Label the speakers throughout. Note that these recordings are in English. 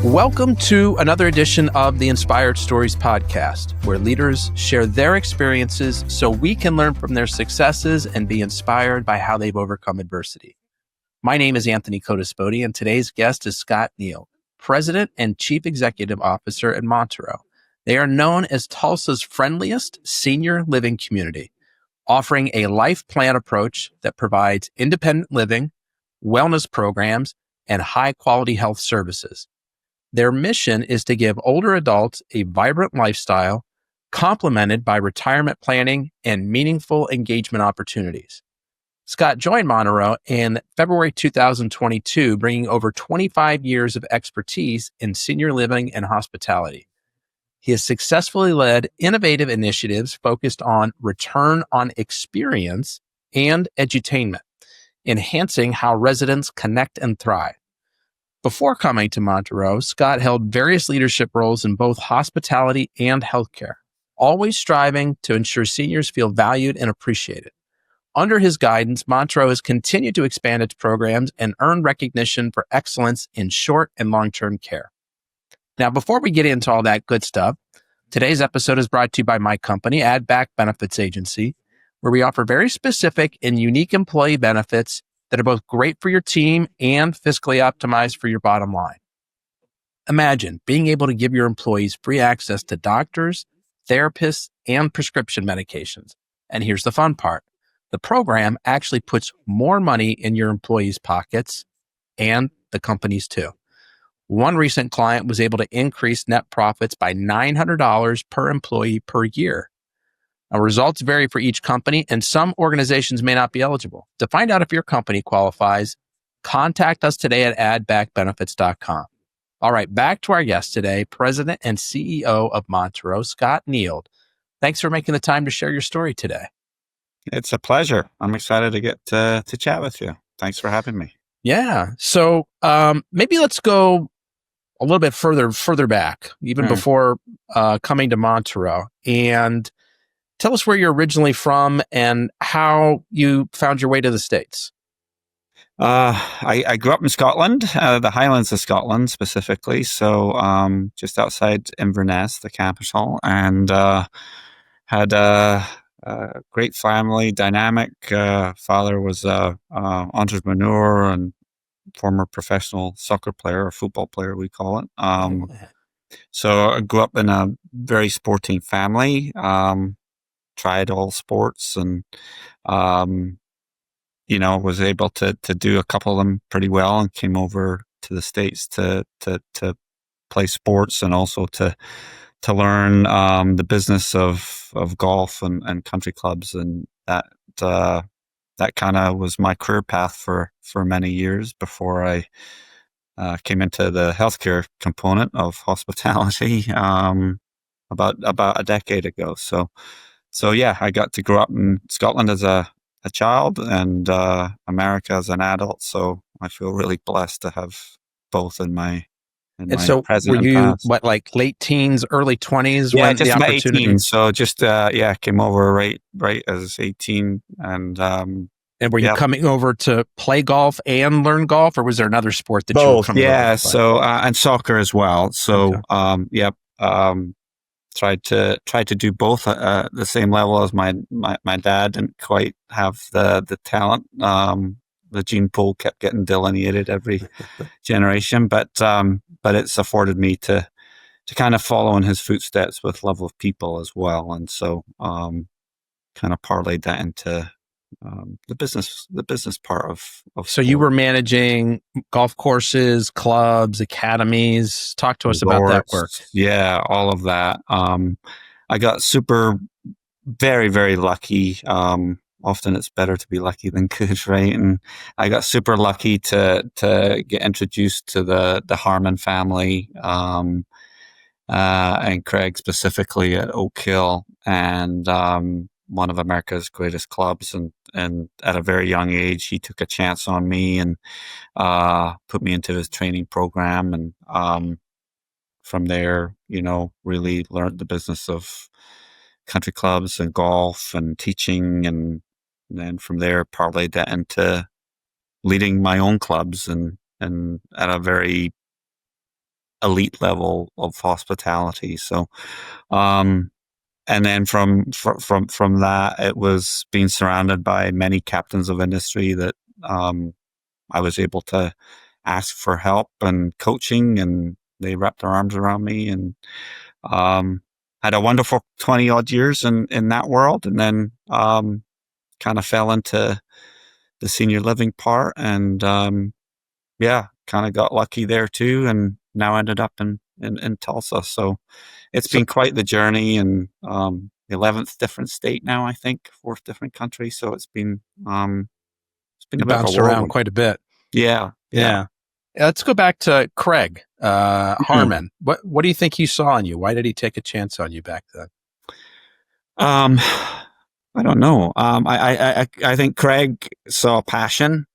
Speaker 1: Welcome to another edition of the Inspired Stories podcast, where leaders share their experiences so we can learn from their successes and be inspired by how they've overcome adversity. My name is Anthony Codispoti, and today's guest is Scott Nield, President and Chief Executive Officer at Montereau. They are known as Tulsa's friendliest senior living community, offering a life plan approach that provides independent living, wellness programs, and high-quality health services. Their mission is to give older adults a vibrant lifestyle, complemented by retirement planning and meaningful engagement opportunities. Scott joined Montereau in February 2022, bringing over 25 years of expertise in senior living and hospitality. He has successfully led innovative initiatives focused on return on experience and edutainment, enhancing how residents connect and thrive. Before coming to Montereau, Scott held various leadership roles in both hospitality and healthcare, always striving to ensure seniors feel valued and appreciated. Under his guidance, Montereau has continued to expand its programs and earn recognition for excellence in short and long-term care. Now, before we get into all that good stuff, today's episode is brought to you by my company, Add Back Benefits Agency, where we offer very specific and unique employee benefits that are both great for your team and fiscally optimized for your bottom line. Imagine being able to give your employees free access to doctors, therapists, and prescription medications. And here's the fun part. The program actually puts more money in your employees' pockets and the company's too. One recent client was able to increase net profits by $900 per employee per year. Now, results vary for each company, and some organizations may not be eligible. To find out if your company qualifies, contact us today at addbackbenefits.com. All right, back to our guest today, President and CEO of Montereau, Scott Nield. Thanks for making the time to share your story today.
Speaker 2: It's a pleasure. I'm excited to get to chat with you. Thanks for having me.
Speaker 1: Yeah. So maybe let's go a little bit further back, even before coming to Montereau, and tell us where you're originally from and how you found your way to the States.
Speaker 2: I grew up in Scotland, the Highlands of Scotland specifically, so just outside Inverness, the capital, and had a great family dynamic. Father was an entrepreneur and former professional soccer player or football player, we call it. So I grew up in a very sporting family. Tried all sports and, was able to do a couple of them pretty well and came over to the States to play sports and also to learn, the business of golf and country clubs. And that kind of was my career path for many years before I, came into the healthcare component of hospitality, about a decade ago. So yeah, I got to grow up in Scotland as a child and America as an adult. So I feel really blessed to have both in my
Speaker 1: and so
Speaker 2: present
Speaker 1: were you
Speaker 2: past.
Speaker 1: like late teens, early 20s?
Speaker 2: Yeah,
Speaker 1: when
Speaker 2: just
Speaker 1: the
Speaker 2: about
Speaker 1: opportunity
Speaker 2: 18. So just came over right as 18 and
Speaker 1: were you coming over to play golf and learn golf, or was there another sport that you were
Speaker 2: both?
Speaker 1: coming over
Speaker 2: Yeah,
Speaker 1: to play?
Speaker 2: so and soccer as well. So
Speaker 1: Okay.
Speaker 2: tried to do both at the same level as my dad. Didn't quite have the talent. The gene pool kept getting delineated every generation, but it's afforded me to kind of follow in his footsteps with love of people as well, and so kind of parlayed that into the business part of
Speaker 1: So
Speaker 2: sport.
Speaker 1: you were managing golf courses, clubs, academies. Talk to us about that work.
Speaker 2: Yeah, all of that. I got very, very lucky. Often it's better to be lucky than good, right? And I got super lucky to get introduced to the Harmon family, and Craig specifically at Oak Hill, and one of America's greatest clubs. And at a very young age, he took a chance on me and put me into his training program. And from there, really learned the business of country clubs and golf and teaching. And then from there, parlayed that into leading my own clubs and at a very elite level of hospitality. So, um, and then from that, it was being surrounded by many captains of industry that I was able to ask for help and coaching, and they wrapped their arms around me, and um, had a wonderful 20 odd years in that world, and then kind of fell into the senior living part, and yeah, kind of got lucky there too, and now ended up in Tulsa. So it's
Speaker 1: So
Speaker 2: been quite the journey, and 11th different state now, I think, fourth different country. So it's been
Speaker 1: you
Speaker 2: a bit of a
Speaker 1: bounced around
Speaker 2: whirlwind.
Speaker 1: quite a bit.
Speaker 2: Yeah, yeah.
Speaker 1: Yeah. Let's go back to Craig
Speaker 2: Mhm.
Speaker 1: Harmon. What do you think he saw in you? Why did he take a chance on you back then?
Speaker 2: Um, I don't know. I think Craig saw passion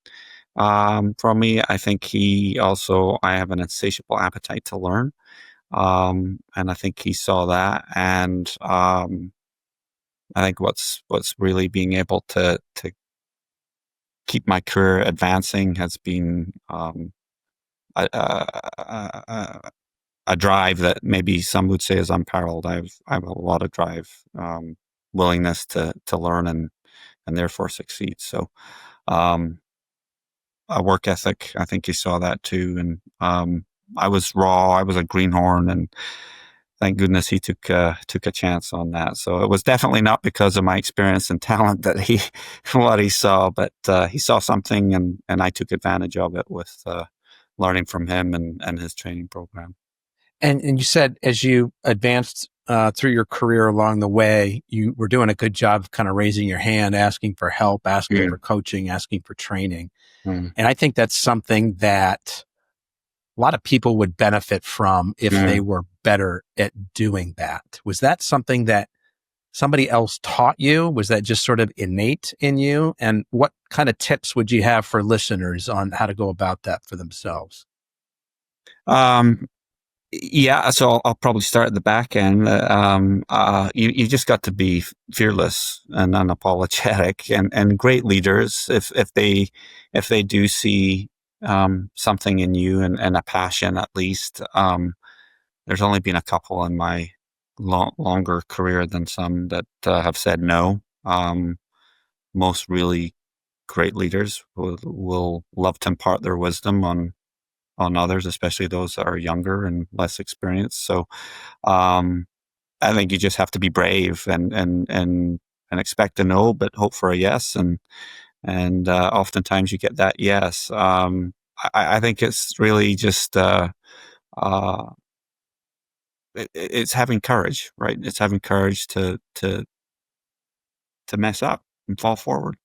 Speaker 2: from me. I think I have an insatiable appetite to learn. And I think he saw that. And I think what's really being able to keep my career advancing has been a, a drive that maybe some would say is unparalleled. I have a lot of drive, willingness to learn and therefore succeed. So, a work ethic. I think he saw that too. And I was raw. I was a greenhorn, and thank goodness he took a chance on that. So it was definitely not because of my experience and talent that he what he saw, but he saw something, and I took advantage of it with learning from him and his training program.
Speaker 1: And you said as you advanced through your career along the way, you were doing a good job of kind of raising your hand, asking for help, asking for
Speaker 2: Mm,
Speaker 1: coaching, asking for training.
Speaker 2: mm,
Speaker 1: And I think that's something that a lot of people would benefit from if they
Speaker 2: mm.
Speaker 1: were better at doing that. Was that something that somebody else taught you? Was that just sort of innate in you? And what kind of tips would you have for listeners on how to go about that for themselves?
Speaker 2: Um, Yeah, so I'll probably start at the back end. You just got to be fearless and unapologetic, and great leaders. If they do see something in you and a passion, at least. There's only been a couple in my longer career than some that have said no. Most really great leaders will love to impart their wisdom on others, especially those that are younger and less experienced. So um, I think you just have to be brave and expect a no, but hope for a yes. And oftentimes you get that yes. I think it's really just uh, it's having courage, right? It's having courage to mess up and fall forward.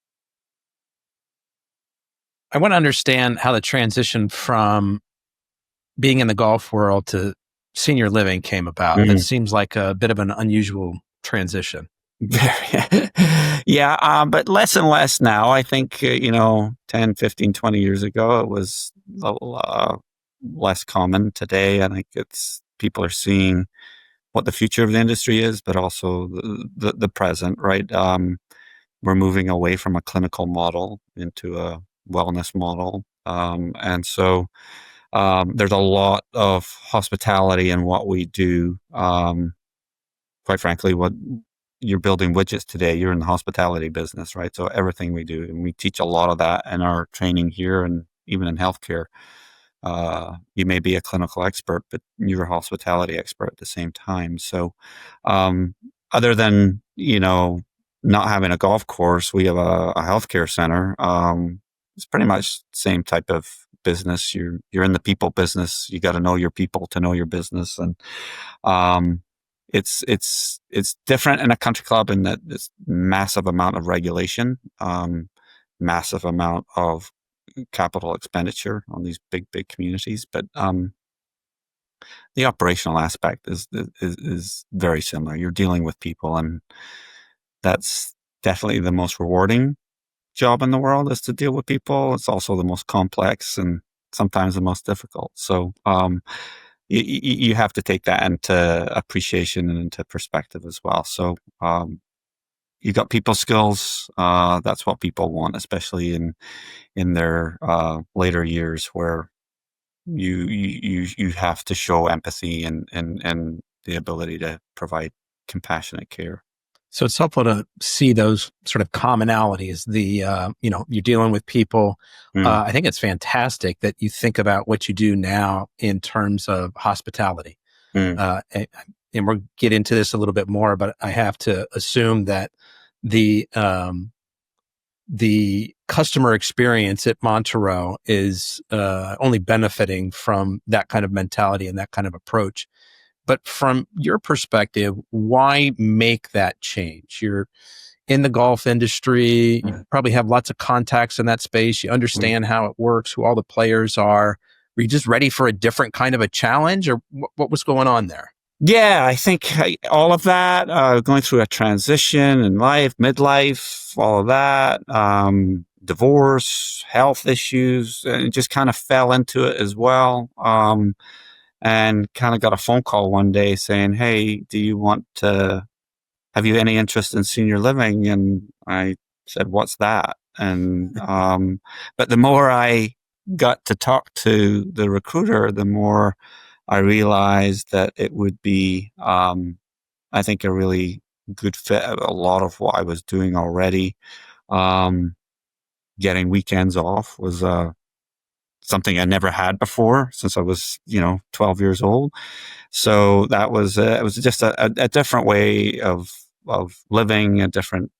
Speaker 1: I want to understand how the transition from being in the golf world to senior living came about. That
Speaker 2: Mm.
Speaker 1: seems like a bit of an unusual transition.
Speaker 2: Yeah, but less and less now. I think, 10, 15, 20 years ago, it was a little less common. Today, I think people are seeing what the future of the industry is, but also the present, right? We're moving away from a clinical model into a wellness model. And so there's a lot of hospitality in what we do. Quite frankly, what you're building widgets today, you're in the hospitality business, right? So everything we do, and we teach a lot of that in our training here and even in healthcare. You may be a clinical expert, but you're a hospitality expert at the same time. So, um, other than, not having a golf course, we have a healthcare center. It's pretty much the same type of business. You're in the people business. You got to know your people to know your business. And, um, it's different in a country club in that this massive amount of regulation, massive amount of capital expenditure on these big communities, but the operational aspect is very similar. You're dealing with people, and that's definitely the most rewarding job in the world is to deal with people. It's also the most complex and sometimes the most difficult. So you have to take that into appreciation and into perspective as well. So you got people skills. That's what people want, especially in their later years where you have to show empathy and the ability to provide compassionate care.
Speaker 1: So it's helpful to see those sort of commonalities. You're dealing with people.
Speaker 2: Mm,
Speaker 1: I think it's fantastic that you think about what you do now in terms of hospitality.
Speaker 2: mm,
Speaker 1: And we'll get into this a little bit more, but I have to assume that the customer experience at Montereau is only benefiting from that kind of mentality and that kind of approach. But from your perspective, why make that change? You're in the golf industry. You probably have lots of contacts in that space. You
Speaker 2: mm.
Speaker 1: understand how it works, who all the players are. Were you just ready for a different kind of a challenge, or what was going on there?
Speaker 2: Yeah, I think all of that, going through a transition in life, midlife, all of that, divorce, health issues, and it just kind of fell into it as well. And kind of got a phone call one day saying, "Hey, have you any interest in senior living?" And I said, "What's that?" And, but the more I got to talk to the recruiter, the more I realized that it would be, I think, a really good fit. A lot of what I was doing already, um, getting weekends off was something I never had before since I was, 12 years old. So that was it was just a different way of living, a different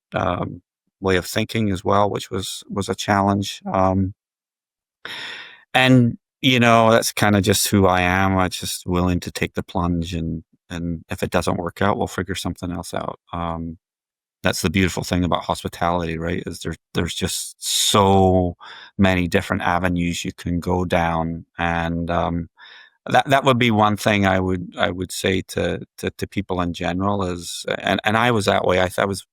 Speaker 2: way of thinking as well, which was a challenge. And that's kind of just who I am. I'm just willing to take the plunge, and if it doesn't work out, we'll figure something else out. That's the beautiful thing about hospitality, right? Is there's just so many different avenues you can go down, and that would be one thing I would say to people in general is, and I was that way. I was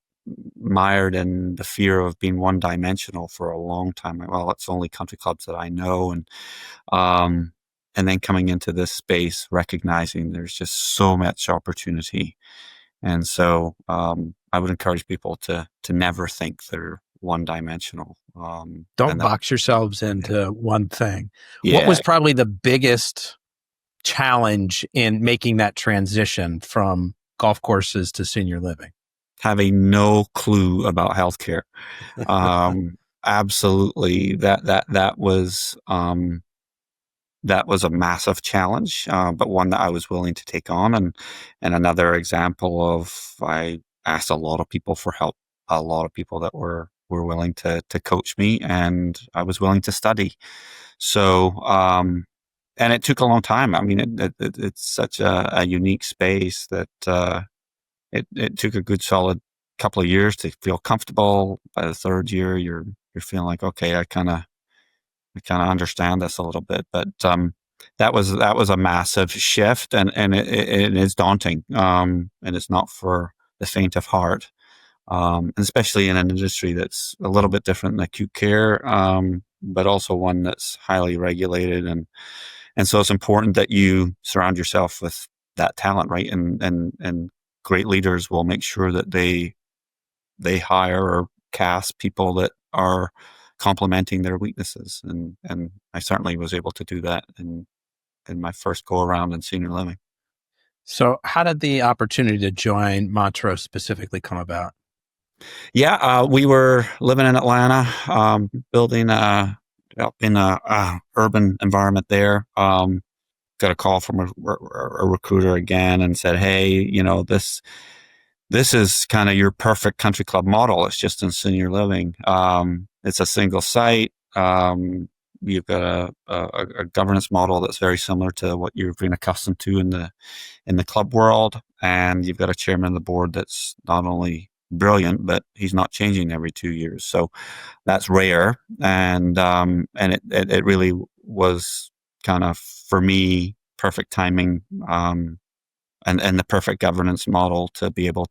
Speaker 2: mired in the fear of being one dimensional for a long time. Well, it's only country clubs that I know, um, and then coming into this space, recognizing there's just so much opportunity. And so I would encourage people to never think they're one dimensional.
Speaker 1: Don't
Speaker 2: And that,
Speaker 1: box yourselves into one thing. What
Speaker 2: yeah,
Speaker 1: was probably the biggest challenge in making that transition from golf courses to senior living?
Speaker 2: having no clue about healthcare. Absolutely, that was a massive challenge, but one that I was willing to take on. And another example of, I asked a lot of people for help, a lot of people that were willing to coach me, and I was willing to study. So, and it took a long time. I mean, it's such a unique space that it took a good solid couple of years to feel comfortable. By the third year, you're feeling like, okay, I kind of understand this a little bit. But that was a massive shift, and it is daunting, and it's not for the faint of heart, and especially in an industry that's a little bit different than acute care, but also one that's highly regulated, and so it's important that you surround yourself with that talent, right? And great leaders will make sure that they hire or cast people that are complementing their weaknesses. And I certainly was able to do that in my first go around in senior living.
Speaker 1: So, how did the opportunity to join Montrose specifically come about?
Speaker 2: Yeah, we were living in Atlanta, building in a urban environment there. Got a call from a recruiter again and said, "Hey, this is kind of your perfect country club model. It's just in senior living. It's a single site. You've got a governance model that's very similar to what you've been accustomed to in the club world, and you've got a chairman of the board that's not only brilliant, but he's not changing every 2 years. So that's rare, and it really was kind of, for me, perfect timing, and the perfect governance model to be able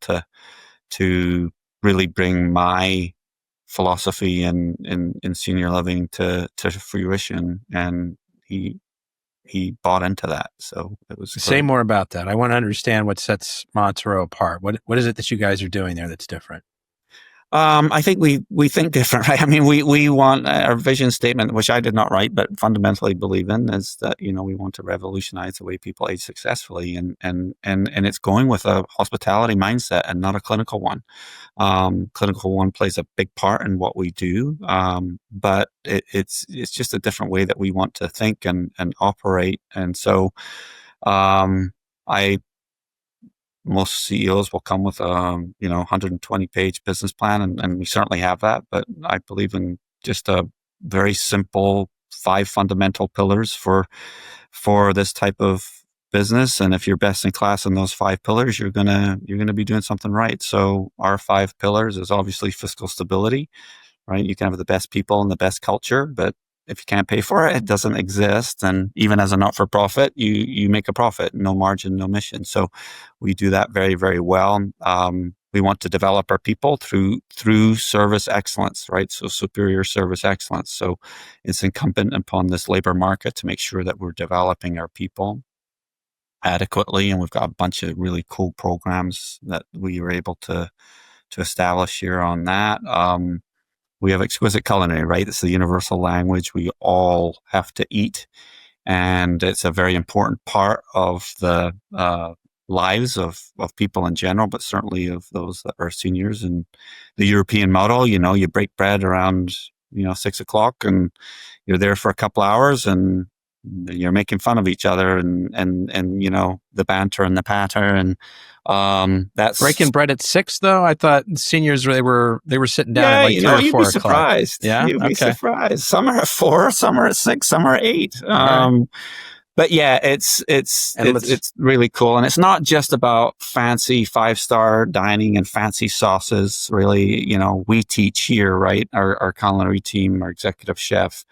Speaker 2: to really bring my philosophy in senior living to fruition. And he bought into that, so it was
Speaker 1: Say
Speaker 2: great.
Speaker 1: more about that. I want to understand what sets Montereau apart. What is it that you guys are doing there that's different?
Speaker 2: I think we think different, right? I mean, we want our vision statement, which I did not write, but fundamentally believe in, is that we want to revolutionize the way people age successfully, and it's going with a hospitality mindset and not a clinical one. Clinical one plays a big part in what we do, but it's just a different way that we want to think and operate, and so I most CEOs will come with a 120-page business plan, and we certainly have that. But I believe in just a very simple 5 fundamental pillars for this type of business. And if you're best in class in those 5 pillars, you're gonna be doing something right. So our 5 pillars is obviously fiscal stability, right? You can have the best people and the best culture, but if you can't pay for it, it doesn't exist. And even as a not-for-profit, you make a profit, no margin, no mission. So we do that very, very well. We want to develop our people through service excellence, right? So superior service excellence. So it's incumbent upon this labor market to make sure that we're developing our people adequately, and we've got a bunch of really cool programs that we were able to establish here on that. We have exquisite culinary, right? It's the universal language. We all have to eat, and it's a very important part of the lives of people in general, but certainly of those that are seniors. And the European model, you break bread around 6 o'clock, and you're there for a couple hours, and you're making fun of each other, and the banter and the patter, and that's
Speaker 1: Breaking bread at 6, though. I thought seniors they were sitting down at
Speaker 2: yeah,
Speaker 1: like 3 or
Speaker 2: you'd
Speaker 1: 4
Speaker 2: be
Speaker 1: o'clock.
Speaker 2: surprised.
Speaker 1: Yeah,
Speaker 2: You'd be
Speaker 1: okay.
Speaker 2: surprised. Some are at 4, some are at 6, some are at 8.
Speaker 1: Right.
Speaker 2: But yeah, it's really cool, and it's not just about fancy 5-star dining and fancy sauces. Really, we teach here, right? Our culinary team, our executive chef,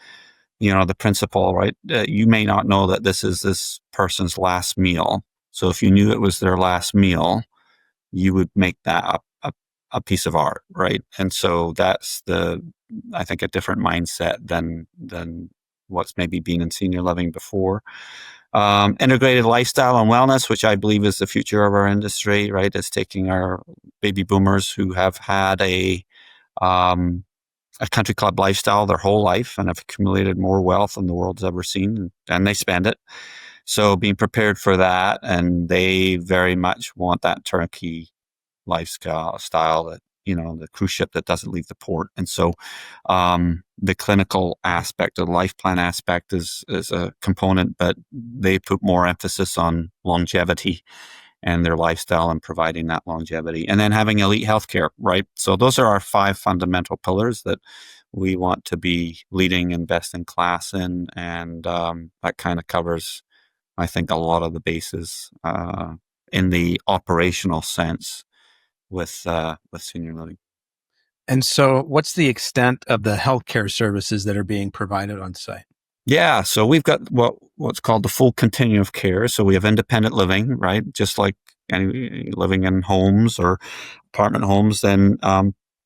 Speaker 2: the principal, right? You may not know that this is this person's last meal. So if you knew it was their last meal, you would make that a piece of art, right? And so that's I think, a different mindset than what's maybe been in senior living before. Integrated lifestyle and wellness, which I believe is the future of our industry, right? It's taking our baby boomers who have had a country club lifestyle their whole life and have accumulated more wealth than the world's ever seen, and they spend it. So being prepared for that, and they very much want that turnkey lifestyle that the cruise ship that doesn't leave the port. And so the clinical aspect, the life plan aspect is a component, but they put more emphasis on longevity and their lifestyle and providing that longevity, and then having elite healthcare, right? So those are our 5 fundamental pillars that we want to be leading and best in class in, and that kind of covers, I think, a lot of the bases in the operational sense with senior living.
Speaker 1: And so, what's the extent of the healthcare services that are being provided on site?
Speaker 2: Yeah, so we've got what's called the full continuum of care. So we have independent living, right? Just like any living in homes or apartment homes, then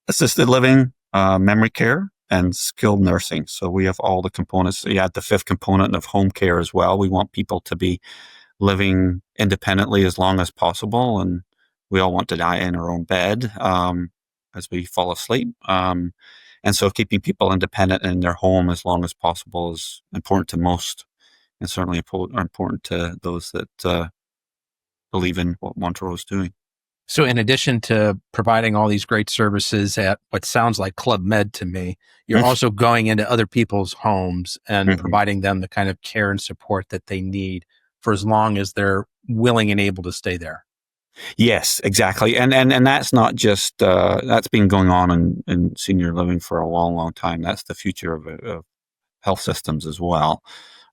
Speaker 2: assisted living, memory care, and skilled nursing. So we have all the components. So you add the 5th component of home care as well. We want people to be living independently as long as possible, and we all want to die in our own bed as we fall asleep. And so keeping people independent in their home as long as possible is important to most, and certainly important to those that believe in what Montereau is doing.
Speaker 1: So in addition to providing all these great services at what sounds like Club Med to me, you're also going into other people's homes and providing them the kind of care and support that they need for as long as they're willing and able to stay there.
Speaker 2: Yes, exactly. And that's not just, that's been going on in senior living for a long, long time. That's the future of health systems as well,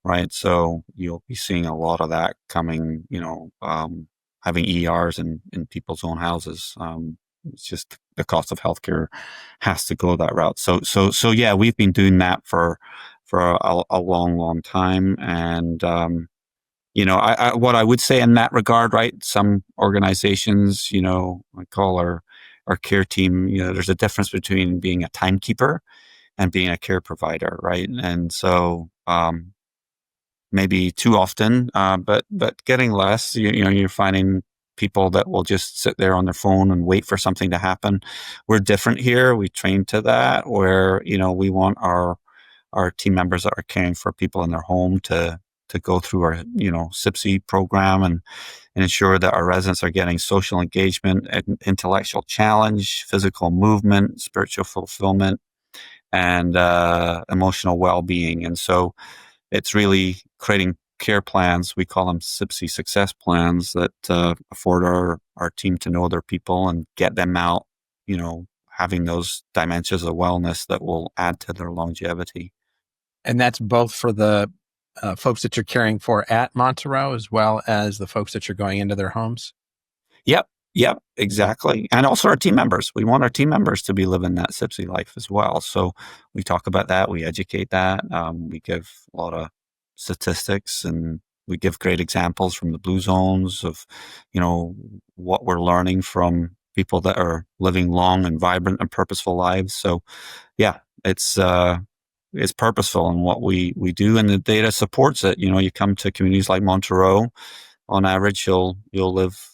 Speaker 2: right? So you'll be seeing a lot of that coming, having ERs in people's own houses. It's just the cost of healthcare has to go that route. So yeah, we've been doing that for a long, long time. And, what I would say in that regard, right? Some organizations, I call our care team, there's a difference between being a timekeeper and being a care provider, right? And so, maybe too often, but getting less, you're finding people that will just sit there on their phone and wait for something to happen. We're different here. We train to that, where, we want our team members that are caring for people in their home to go through our, SIPSI program and ensure that our residents are getting social engagement, intellectual challenge, physical movement, spiritual fulfillment, and emotional well-being. And so it's really creating care plans. We call them SIPSI success plans that afford our team to know their people and get them out, having those dimensions of wellness that will add to their longevity.
Speaker 1: And that's both for the folks that you're caring for at Montereau, as well as the folks that you're going into their homes?
Speaker 2: Yep, exactly. And also our team members. We want our team members to be living that SIPSI life as well. So we talk about that. We educate that. We give a lot of statistics, and we give great examples from the blue zones of, what we're learning from people that are living long and vibrant and purposeful lives. So yeah, it's purposeful in what we do, and the data supports it. You come to communities like Montereau, on average, you'll live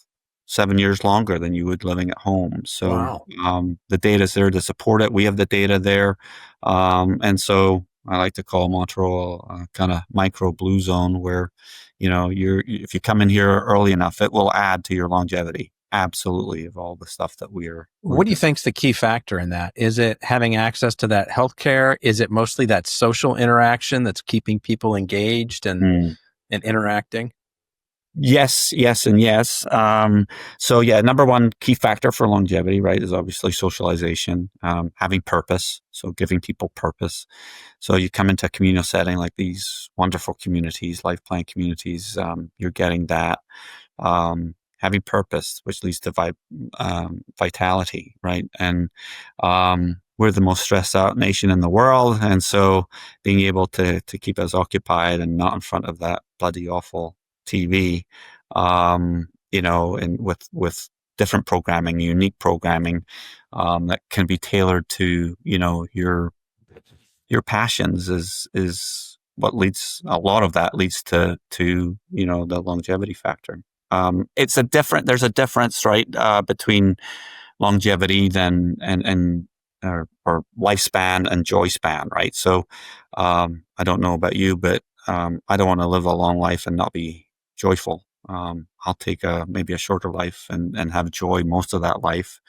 Speaker 2: 7 years longer than you would living at home. So
Speaker 1: Wow.
Speaker 2: the data is there to support it. We have the data there. And so I like to call Montereau a kind of micro blue zone where, if you come in here early enough, it will add to your longevity. Absolutely, of all the stuff that we're
Speaker 1: What do you
Speaker 2: doing.
Speaker 1: think's the key factor in that? Is it having access to that healthcare? Is it mostly that social interaction that's keeping people engaged and interacting?
Speaker 2: Yes, yes, and yes. So yeah, number one key factor for longevity, right, is obviously socialization, having purpose. So giving people purpose. So you come into a communal setting like these wonderful communities, life plan communities, you're getting that. Having purpose, which leads to vitality, right? And we're the most stressed out nation in the world, and so being able to keep us occupied and not in front of that bloody awful TV, and with different programming, unique programming that can be tailored to your passions is what leads. A lot of that leads to the longevity factor. There's a difference, right, between longevity than and or lifespan and joy span, right? So I don't know about you, but I don't want to live a long life and not be joyful. I'll take maybe a shorter life and have joy most of that life.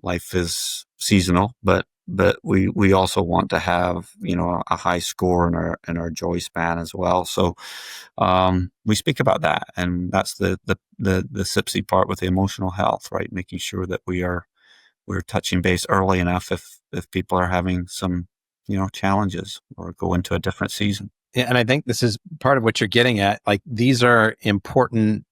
Speaker 2: Life is seasonal, but we also want to have a high score in our joy span as well. So we speak about that, and that's the SIPSI part with the emotional health, right? Making sure that we're touching base early enough if people are having some challenges or go into a different season.
Speaker 1: Yeah, and I think this is part of what you're getting at. Like, these are important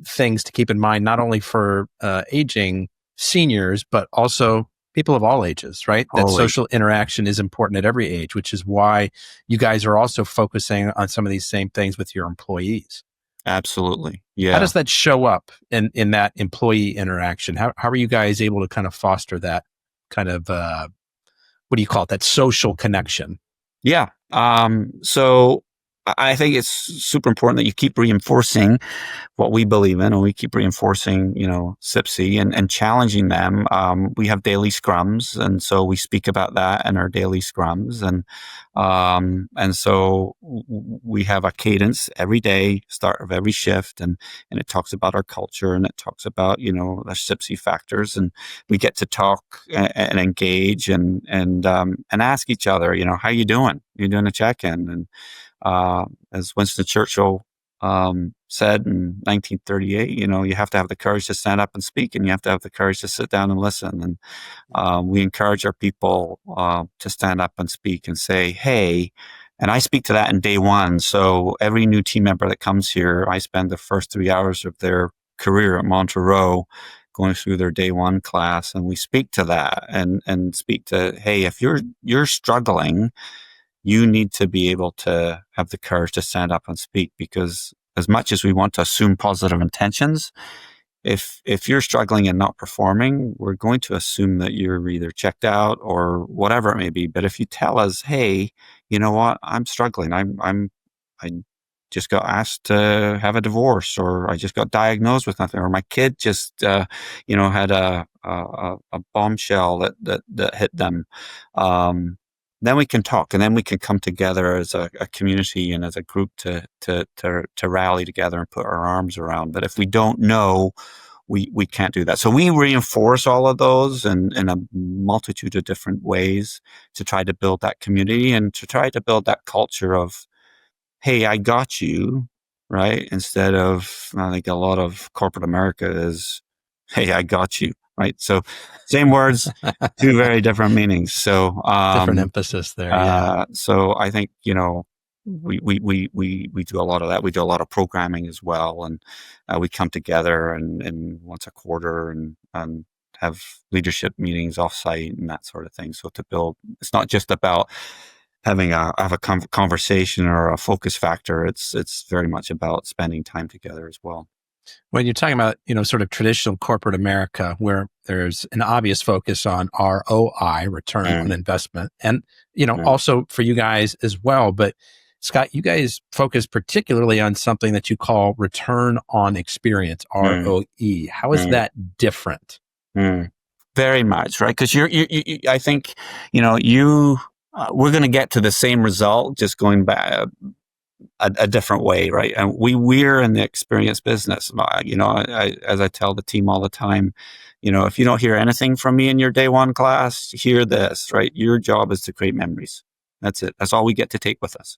Speaker 1: things to keep in mind, not only for aging seniors, but also people of all ages, right? That
Speaker 2: Totally.
Speaker 1: social interaction is important at every age, which is why you guys are also focusing on some of these same things with your employees.
Speaker 2: Absolutely.
Speaker 1: How
Speaker 2: Yeah.
Speaker 1: does that show up in that employee interaction? How are you guys able to kind of foster that kind of, what do you call it, that social connection?
Speaker 2: Yeah. So I think it's super important that you keep reinforcing what we believe in, and we keep reinforcing, SIPSI and challenging them. We have daily scrums, and so we speak about that in our daily scrums, and so we have a cadence every day, start of every shift, and it talks about our culture, and it talks about the SIPSI factors, and we get to talk and engage and ask each other, how you doing? You're doing a check-in, and as Winston Churchill said in 1938, you have to have the courage to stand up and speak, and you have to have the courage to sit down and listen. And we encourage our people to stand up and speak and say, hey, and I speak to that in day one. So every new team member that comes here, I spend the first 3 hours of their career at Montereau going through their day one class, and we speak to that and speak to, hey, if you're struggling, you need to be able to have the courage to stand up and speak, because as much as we want to assume positive intentions, if you're struggling and not performing, we're going to assume that you're either checked out or whatever it may be. But if you tell us, hey, you know what, I'm struggling, I just got asked to have a divorce, or I just got diagnosed with nothing, or my kid just, had a bombshell that hit them. Then we can talk, and then we can come together as a community and as a group to rally together and put our arms around. But if we don't know, we can't do that. So we reinforce all of those in a multitude of different ways to try to build that community and to try to build that culture of, hey, I got you, right? Instead of, I think a lot of corporate America is, hey, I got you, right? So same words, two very different meanings. So,
Speaker 1: Different emphasis there. Yeah.
Speaker 2: So I think, we do a lot of that. We do a lot of programming as well. And we come together and once a quarter and have leadership meetings offsite and that sort of thing. So to build, it's not just about having a conversation or a focus factor. It's very much about spending time together as well.
Speaker 1: When you're talking about, sort of traditional corporate America, where there's an obvious focus on ROI, return on investment, and, also for you guys as well. But Scott, you guys focus particularly on something that you call return on experience, ROE. How is that different?
Speaker 2: Very much, right? Because I think, we're going to get to the same result, just going back a different way, right? And we're in the experience business. As I tell the team all the time, if you don't hear anything from me in your day one class, hear this, right? Your job is to create memories. That's it. That's all we get to take with us.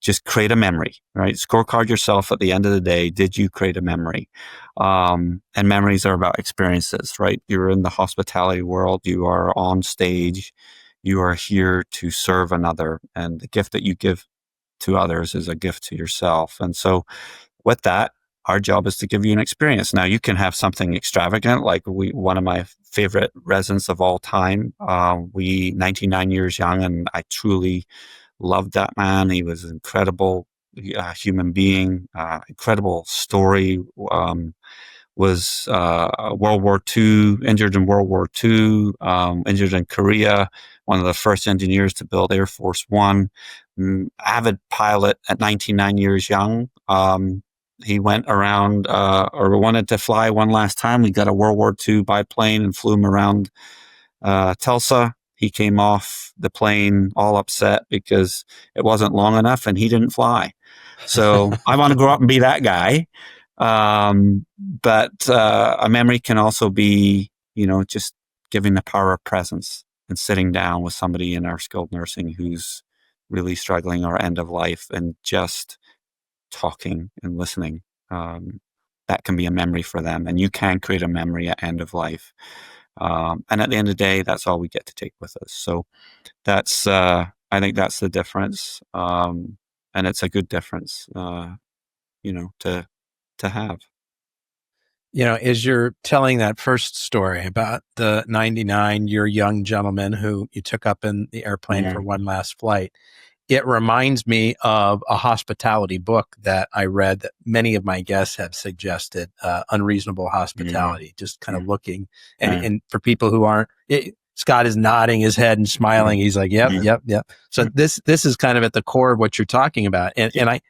Speaker 2: Just create a memory, right? Scorecard yourself at the end of the day. Did you create a memory? And memories are about experiences, right? You're in the hospitality world. You are on stage. You are here to serve another. And the gift that you give to others is a gift to yourself. And so with that, our job is to give you an experience. Now, you can have something extravagant, like one of my favorite residents of all time. 99 years young, and I truly loved that man. He was an incredible human being, incredible story. Was World War II, injured in World War II, injured in Korea, one of the first engineers to build Air Force One, avid pilot at 99 years young. He went around, or wanted to fly one last time. We got a World War II biplane and flew him around Tulsa. He came off the plane all upset because it wasn't long enough and he didn't fly. So I want to grow up and be that guy. But a memory can also be, just giving the power of presence and sitting down with somebody in our skilled nursing who's really struggling or end of life and just talking and listening. That can be a memory for them. And you can create a memory at end of life. And at the end of the day, that's all we get to take with us. So that's, I think that's the difference. And it's a good difference, to have.
Speaker 1: As you're telling that first story about the 99-year young gentleman who you took up in the airplane for one last flight, it reminds me of a hospitality book that I read that many of my guests have suggested, Unreasonable Hospitality, just kind of looking. And for people who aren't, Scott is nodding his head and smiling. He's like, yep. So this is kind of at the core of what you're talking about. And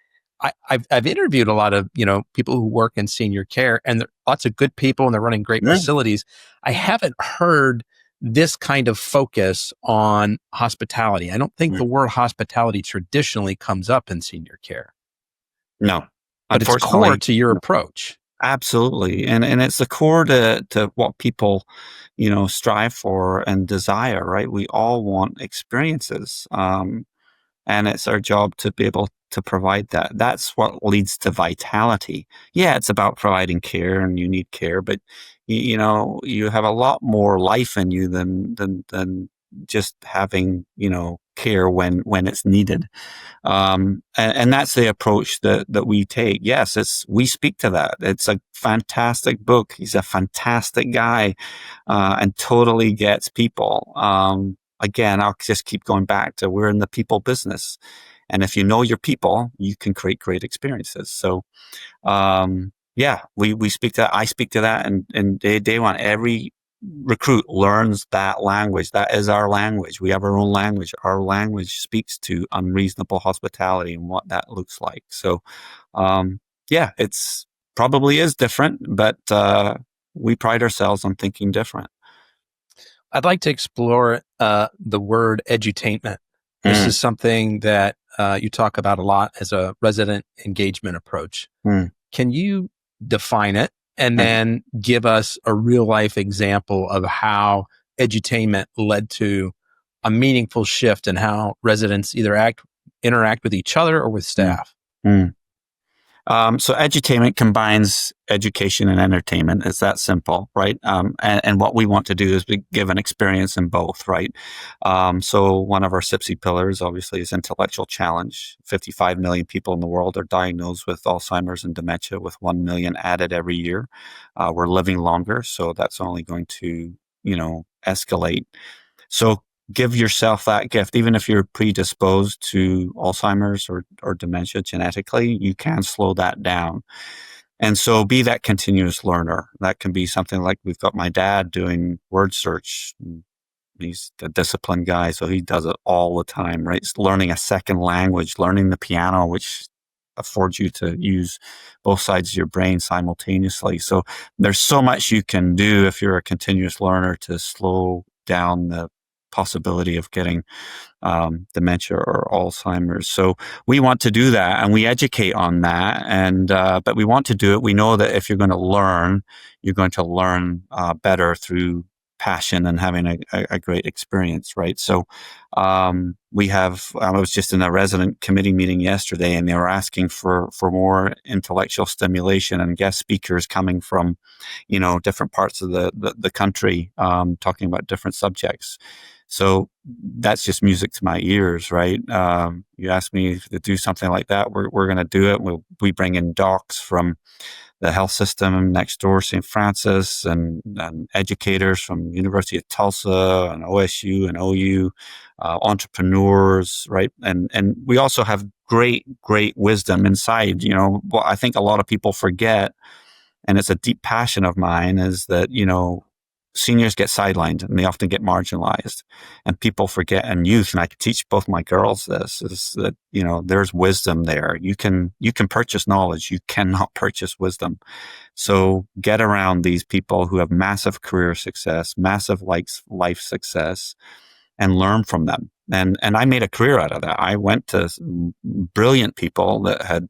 Speaker 1: I've interviewed a lot of, people who work in senior care, and lots of good people, and they're running great facilities. I haven't heard this kind of focus on hospitality. I don't think the word hospitality traditionally comes up in senior care.
Speaker 2: No,
Speaker 1: but it's core to your approach.
Speaker 2: Absolutely. And it's the core to what people, strive for and desire, right? We all want experiences. And it's our job to be able to provide that. That's what leads to vitality. Yeah, it's about providing care, and you need care, but you have a lot more life in you than just having, care when it's needed. And that's the approach that we take. Yes, we speak to that. It's a fantastic book. He's a fantastic guy, and totally gets people. Again, I'll just keep going back to, we're in the people business. And if you know your people, you can create great experiences. So, we speak to that. I speak to that and day one, every recruit learns that language. That is our language. We have our own language. Our language speaks to unreasonable hospitality and what that looks like. So, yeah, it's probably is different, but we pride ourselves on thinking different.
Speaker 1: I'd like to explore the word edutainment. This is something that you talk about a lot as a resident engagement approach. Can you define it and then give us a real life example of how edutainment led to a meaningful shift in how residents either interact with each other or with staff?
Speaker 2: So edutainment combines education and entertainment. It's that simple, right? And what we want to do is we give an experience in both, right? So one of our SIPSI pillars, obviously, is intellectual challenge. 55 million people in the world are diagnosed with Alzheimer's and dementia, with 1 million added every year. We're living longer, so that's only going to, escalate. So give yourself that gift. Even if you're predisposed to Alzheimer's or dementia genetically, you can slow that down. And so be that continuous learner. That can be something like we've got my dad doing word search. He's a disciplined guy, so he does it all the time, right? It's learning a second language, learning the piano, which affords you to use both sides of your brain simultaneously. So there's so much you can do if you're a continuous learner to slow down the possibility of getting dementia or Alzheimer's. So we want to do that, and we educate on that. And but we want to do it. We know that if you're going to learn, you're going to learn better through passion and having a great experience, right? So we have. I was just in a resident committee meeting yesterday, and they were asking for more intellectual stimulation and guest speakers coming from, different parts of the country, talking about different subjects. So that's just music to my ears, right? You ask me to do something like that, we're going to do it. We bring in docs from the health system next door, St. Francis, and educators from University of Tulsa and OSU and OU, entrepreneurs, right? And we also have great wisdom inside. What I think a lot of people forget, and it's a deep passion of mine, is that, seniors get sidelined and they often get marginalized, and people forget, and youth, and I teach both my girls this, is that, there's wisdom there. You can purchase knowledge. You cannot purchase wisdom. So get around these people who have massive career success, massive life success, and learn from them. And I made a career out of that. I went to brilliant people that had,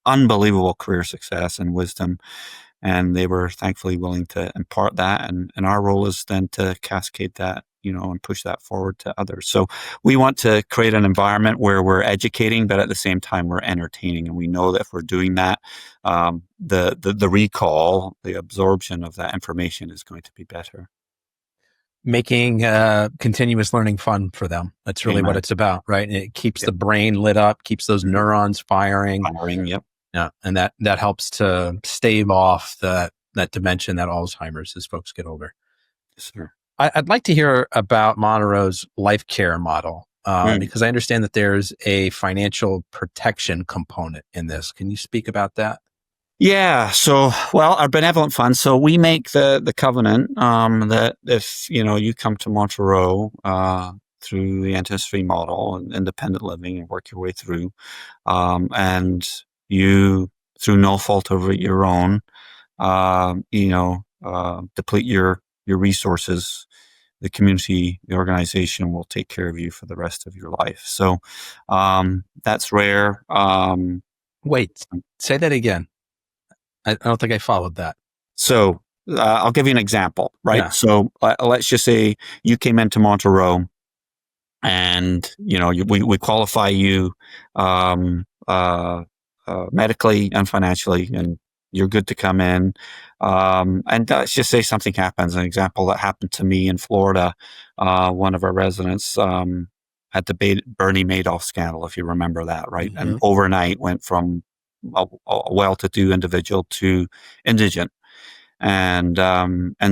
Speaker 2: unbelievable career success and wisdom. And they were thankfully willing to impart that. And our role is then to cascade that, and push that forward to others. So we want to create an environment where we're educating, but at the same time, we're entertaining. And we know that if we're doing that, the recall, the absorption of that information is going to be better.
Speaker 1: Making continuous learning fun for them. That's really what it's about, right? And it keeps the brain lit up, keeps those neurons firing.
Speaker 2: Yep.
Speaker 1: Yeah, and that helps to stave off that dementia, that Alzheimer's, as folks get older.
Speaker 2: Yes, sir.
Speaker 1: I'd like to hear about Montereau's life care model, because I understand that there's a financial protection component in this. Can you speak about that?
Speaker 2: Yeah. So, our benevolent fund. So we make the covenant that if you come to Montereau through the ancestry model and independent living and work your way through, and you, through no fault of your own, deplete your resources, the community, the organization will take care of you for the rest of your life. So that's rare.
Speaker 1: Wait, say that again. I don't think I followed that.
Speaker 2: So I'll give you an example, right?
Speaker 1: Yeah.
Speaker 2: So let's just say you came into Montereau, and we qualify you medically and financially, and you're good to come in. And let's just say something happens. An example that happened to me in Florida, one of our residents had the Bernie Madoff scandal, if you remember that, right? Mm-hmm. And overnight went from a well-to-do individual to indigent. And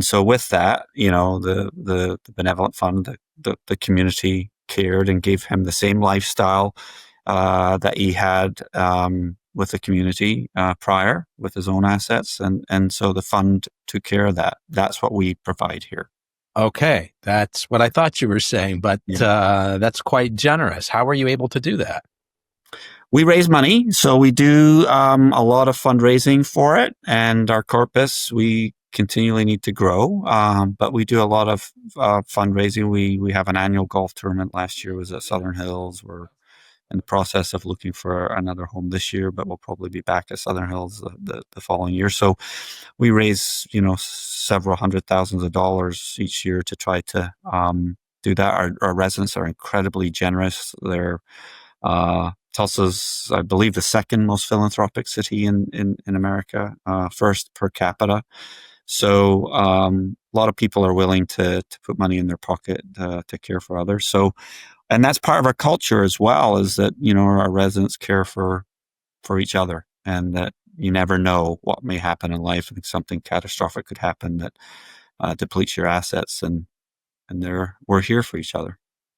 Speaker 2: so with that, the benevolent fund, the community cared and gave him the same lifestyle that he had, with the community prior with his own assets, and so the fund took care of that. That's what we provide here.
Speaker 1: Okay, that's what I thought you were saying, but that's quite generous. How were you able to do that?
Speaker 2: We raise money, so we do a lot of fundraising for it, and our corpus we continually need to grow, but we do a lot of fundraising. We have an annual golf tournament. Last year was at Southern Hills. We're in the process of looking for another home this year, but we'll probably be back at Southern Hills the following year. So we raise, several hundred thousands of dollars each year to try to do that. Our residents are incredibly generous. They're Tulsa's, I believe, the second most philanthropic city in America, first per capita. So a lot of people are willing to put money in their pocket to care for others. So, and that's part of our culture as well, is that, our residents care for each other, and that you never know what may happen in life. I think something catastrophic could happen that depletes your assets, and we're here for each other.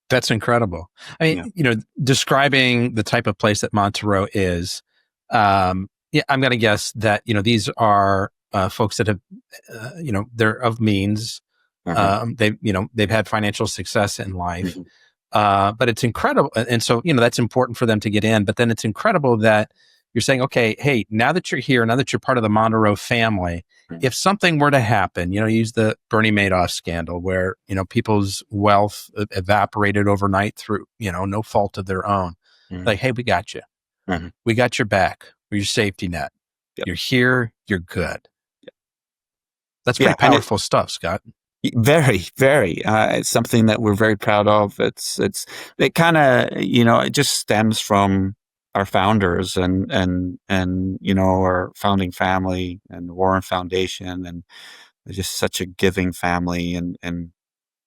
Speaker 1: That's incredible. I mean, describing the type of place that Montereau is, I'm going to guess that, these are folks that have, they're of means. They've had financial success in life, but it's incredible. And so, that's important for them to get in, but then it's incredible that you're saying, okay, hey, now that you're here, now that you're part of the Montereau family, if something were to happen, use the Bernie Madoff scandal where, people's wealth evaporated overnight through, no fault of their own. Like, hey, we got you. We got your back. We're your safety net. Yep. You're here. You're good. Yep. That's pretty powerful stuff, Scott.
Speaker 2: Very, very. It's something that we're very proud of. It kind of, it just stems from our founders and our founding family and the Warren Foundation, and they're just such a giving family, and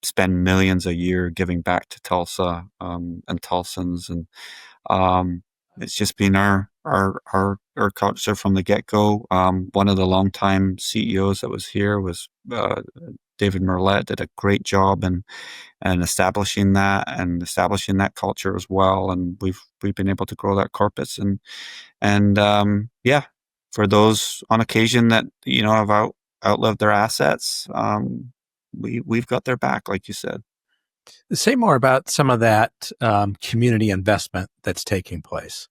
Speaker 2: spend millions a year giving back to Tulsa and Tulsans, and it's just been our culture from the get-go. One of the longtime CEOs that was here was David Merlette. Did a great job and establishing that culture as well, and we've been able to grow that corpus, and for those on occasion that have outlived their assets, we've got their back, like you said.
Speaker 1: Say more about some of that community investment that's taking place.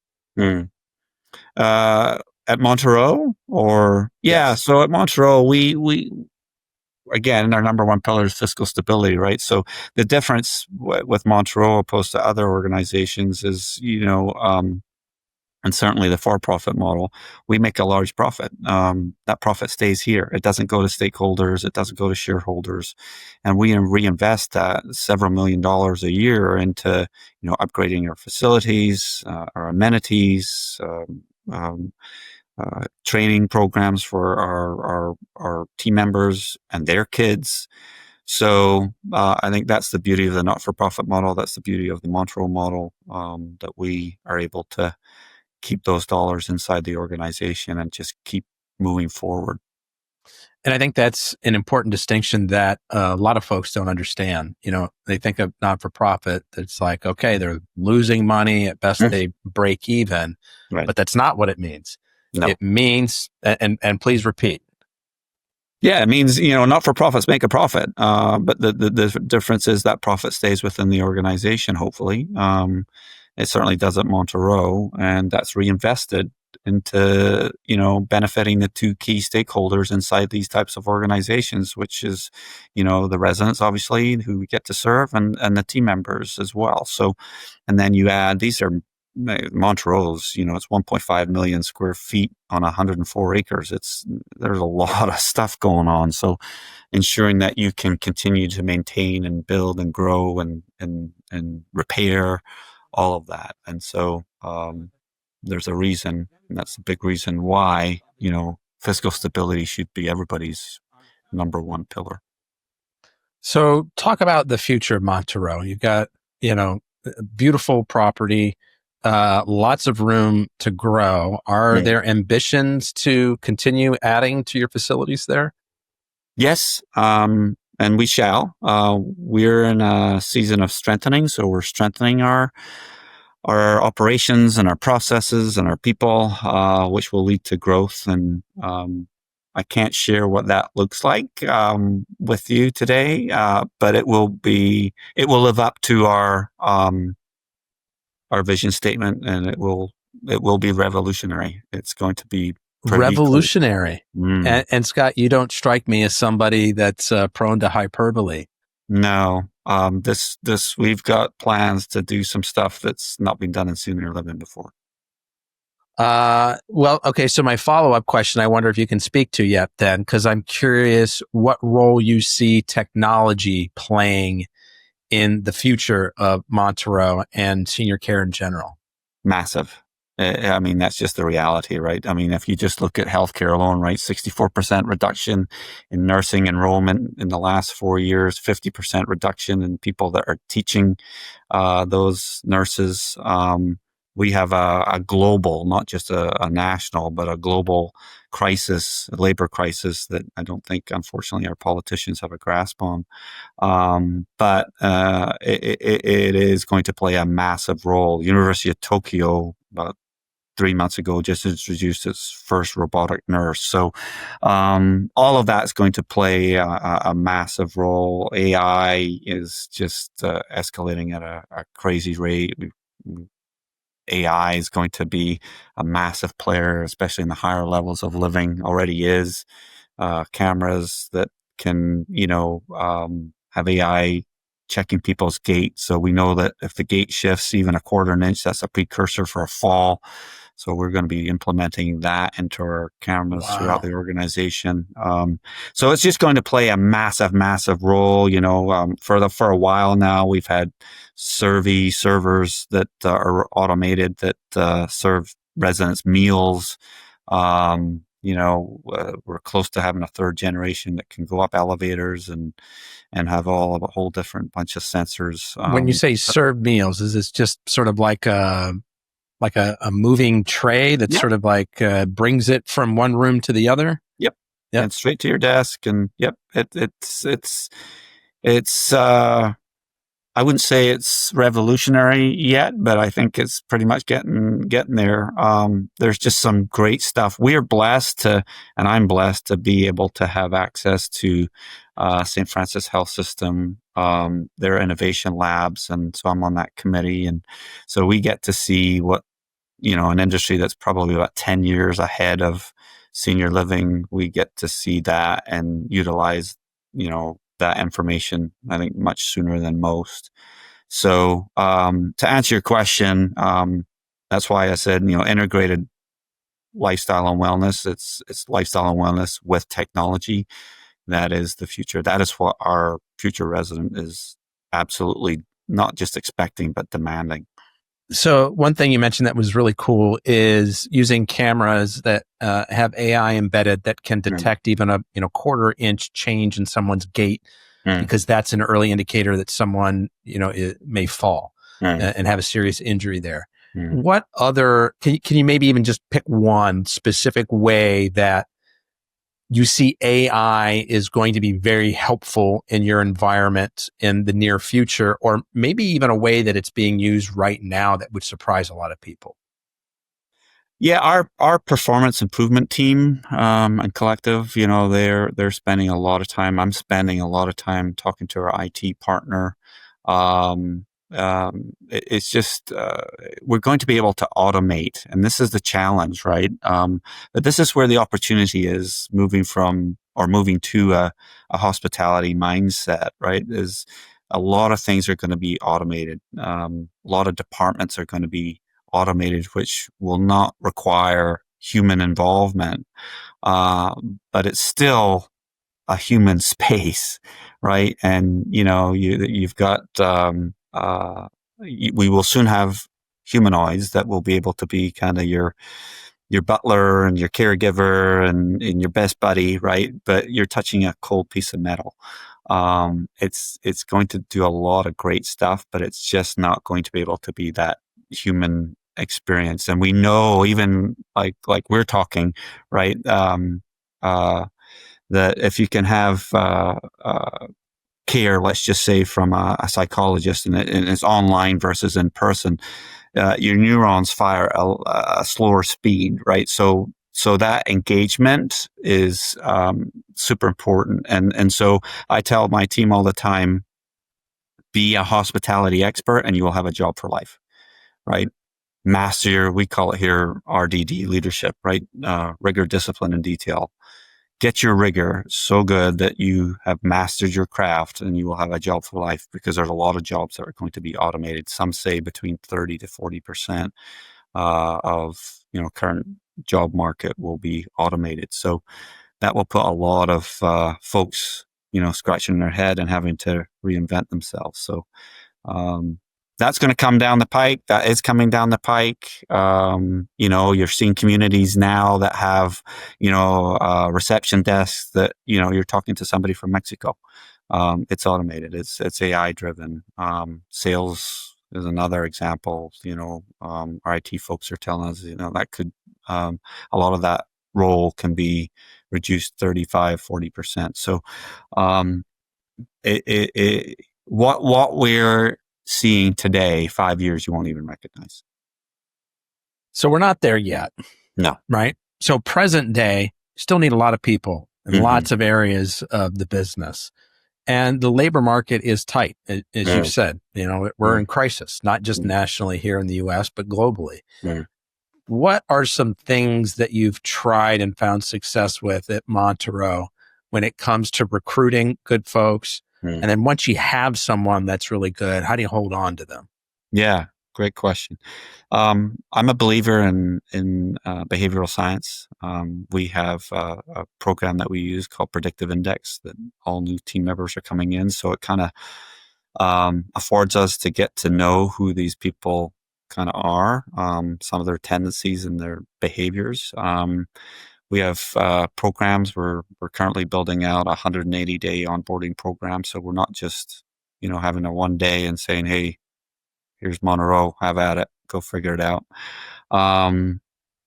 Speaker 2: At Montereau, or
Speaker 1: Yes.
Speaker 2: So at Montereau, we again, our number one pillar is fiscal stability, right? So the difference with Montereau opposed to other organizations is, and certainly the for-profit model, we make a large profit. That profit stays here. It doesn't go to stakeholders. It doesn't go to shareholders. And we reinvest that several $1 million a year into, upgrading our facilities, our amenities, training programs for our team members and their kids. So I think that's the beauty of the not-for-profit model. That's the beauty of the Montereau model, that we are able to keep those dollars inside the organization and just keep moving forward.
Speaker 1: And I think that's an important distinction that a lot of folks don't understand. They think of not-for-profit. It's like, okay, they're losing money. At best, they break even. Right. But that's not what it means. No. It means, and please repeat.
Speaker 2: Yeah, it means, not-for-profits make a profit. But the difference is that profit stays within the organization, hopefully. It certainly does at Montereau, and that's reinvested into, benefiting the two key stakeholders inside these types of organizations, which is, the residents, obviously, who we get to serve, and the team members as well. So, and then you add, these are Montereau's, it's 1.5 million square feet on 104 acres. There's a lot of stuff going on. So ensuring that you can continue to maintain and build and grow and repair all of that. And so there's a reason, and that's a big reason why, fiscal stability should be everybody's number one pillar.
Speaker 1: So talk about the future of Montereau. You've got, beautiful property, lots of room to grow. Are there ambitions to continue adding to your facilities there?
Speaker 2: Yes, and we shall. We're in a season of strengthening, so we're strengthening our our operations and our processes and our people, which will lead to growth. And I can't share what that looks like with you today, but it will live up to our vision statement, and it will be revolutionary. It's going to be pretty
Speaker 1: Revolutionary.
Speaker 2: cool.
Speaker 1: And Scott, you don't strike me as somebody that's prone to hyperbole.
Speaker 2: No, we've got plans to do some stuff that's not been done in senior living before.
Speaker 1: Well, okay. So my follow-up question, I wonder if you can speak to yet then, because I'm curious what role you see technology playing in the future of Montereau and senior care in general.
Speaker 2: Massive. I mean, that's just the reality, right? I mean, if you just look at healthcare alone, right, 64% reduction in nursing enrollment in the last 4 years, 50% reduction in people that are teaching those nurses. We have a global, not just a national, but a global crisis, a labor crisis that I don't think, unfortunately, our politicians have a grasp on. But it is going to play a massive role. University of Tokyo, about 3 months ago, just introduced its first robotic nurse. So all of that's going to play a massive role. AI is just escalating at a crazy rate. AI is going to be a massive player, especially in the higher levels of living. Already is. Cameras that can, have AI checking people's gait. So we know that if the gait shifts even a quarter of an inch, that's a precursor for a fall. So we're going to be implementing that into our cameras throughout the organization. So it's just going to play a massive, massive role. For a while now, we've had servers that are automated that serve residents meals. We're close to having a third generation that can go up elevators and have a whole different bunch of sensors.
Speaker 1: When you say serve meals, is this just sort of like a moving tray that sort of like brings it from one room to the other?
Speaker 2: Yep. And straight to your desk. And it's I wouldn't say it's revolutionary yet, but I think it's pretty much getting there. There's just some great stuff. We're blessed and I'm blessed to be able to have access to St. Francis Health System, their innovation labs. And so I'm on that committee. And so we get to see what, an industry that's probably about 10 years ahead of senior living. We get to see that and utilize, that information, I think, much sooner than most. So to answer your question, that's why I said, integrated lifestyle and wellness. It's lifestyle and wellness with technology. That is the future. That is what our future resident is absolutely not just expecting, but demanding.
Speaker 1: So one thing you mentioned that was really cool is using cameras that have AI embedded that can detect even a quarter inch change in someone's gait, because that's an early indicator that someone may fall and have a serious injury there. What other can you maybe even just pick one specific way that you see AI is going to be very helpful in your environment in the near future, or maybe even a way that it's being used right now that would surprise a lot of people?
Speaker 2: Yeah, our performance improvement team and collective, they're spending a lot of time. I'm spending a lot of time talking to our IT partner. It's just we're going to be able to automate, and this is the challenge, right? But this is where the opportunity is, moving to a hospitality mindset, right? Is a lot of things are going to be automated. A lot of departments are going to be automated, which will not require human involvement, but it's still a human space, right? And you've got we will soon have humanoids that will be able to be kind of your butler and your caregiver and your best buddy, right? But you're touching a cold piece of metal. It's going to do a lot of great stuff, but it's just not going to be able to be that human experience. And we know, even like we're talking, right? That if you can have care, let's just say, from a psychologist, and it's online versus in person, your neurons fire a slower speed, right? So that engagement is super important. And so I tell my team all the time, be a hospitality expert and you will have a job for life, right? Master, we call it here RDD, leadership, right? Rigor, discipline, and detail. Get your rigor so good that you have mastered your craft and you will have a job for life, because there's a lot of jobs that are going to be automated. Some say between 30 to 40% of current job market will be automated. So that will put a lot of folks scratching their head and having to reinvent themselves. So that's going to come down the pike. That is coming down the pike. You're seeing communities now that have, reception desks that, you're talking to somebody from Mexico. It's automated. It's AI driven. Sales is another example. Our IT folks are telling us, that could, a lot of that role can be reduced 35, 40%. So, what we're seeing today, 5 years, you won't even recognize.
Speaker 1: So we're not there yet.
Speaker 2: No.
Speaker 1: Right? So present day, still need a lot of people in lots of areas of the business. And the labor market is tight, as you've said. We're in crisis, not just nationally here in the US, but globally. What are some things that you've tried and found success with at Montereau when it comes to recruiting good folks? And then once you have someone that's really good, how do you hold on to them?
Speaker 2: Yeah, great question. I'm a believer in behavioral science. We have a program that we use called Predictive Index that all new team members are coming in. So it kind of affords us to get to know who these people kind of are, some of their tendencies and their behaviors. We have programs. We're currently building out a 180-day onboarding program. So we're not just, having a one day and saying, hey, here's Montereau, have at it, go figure it out.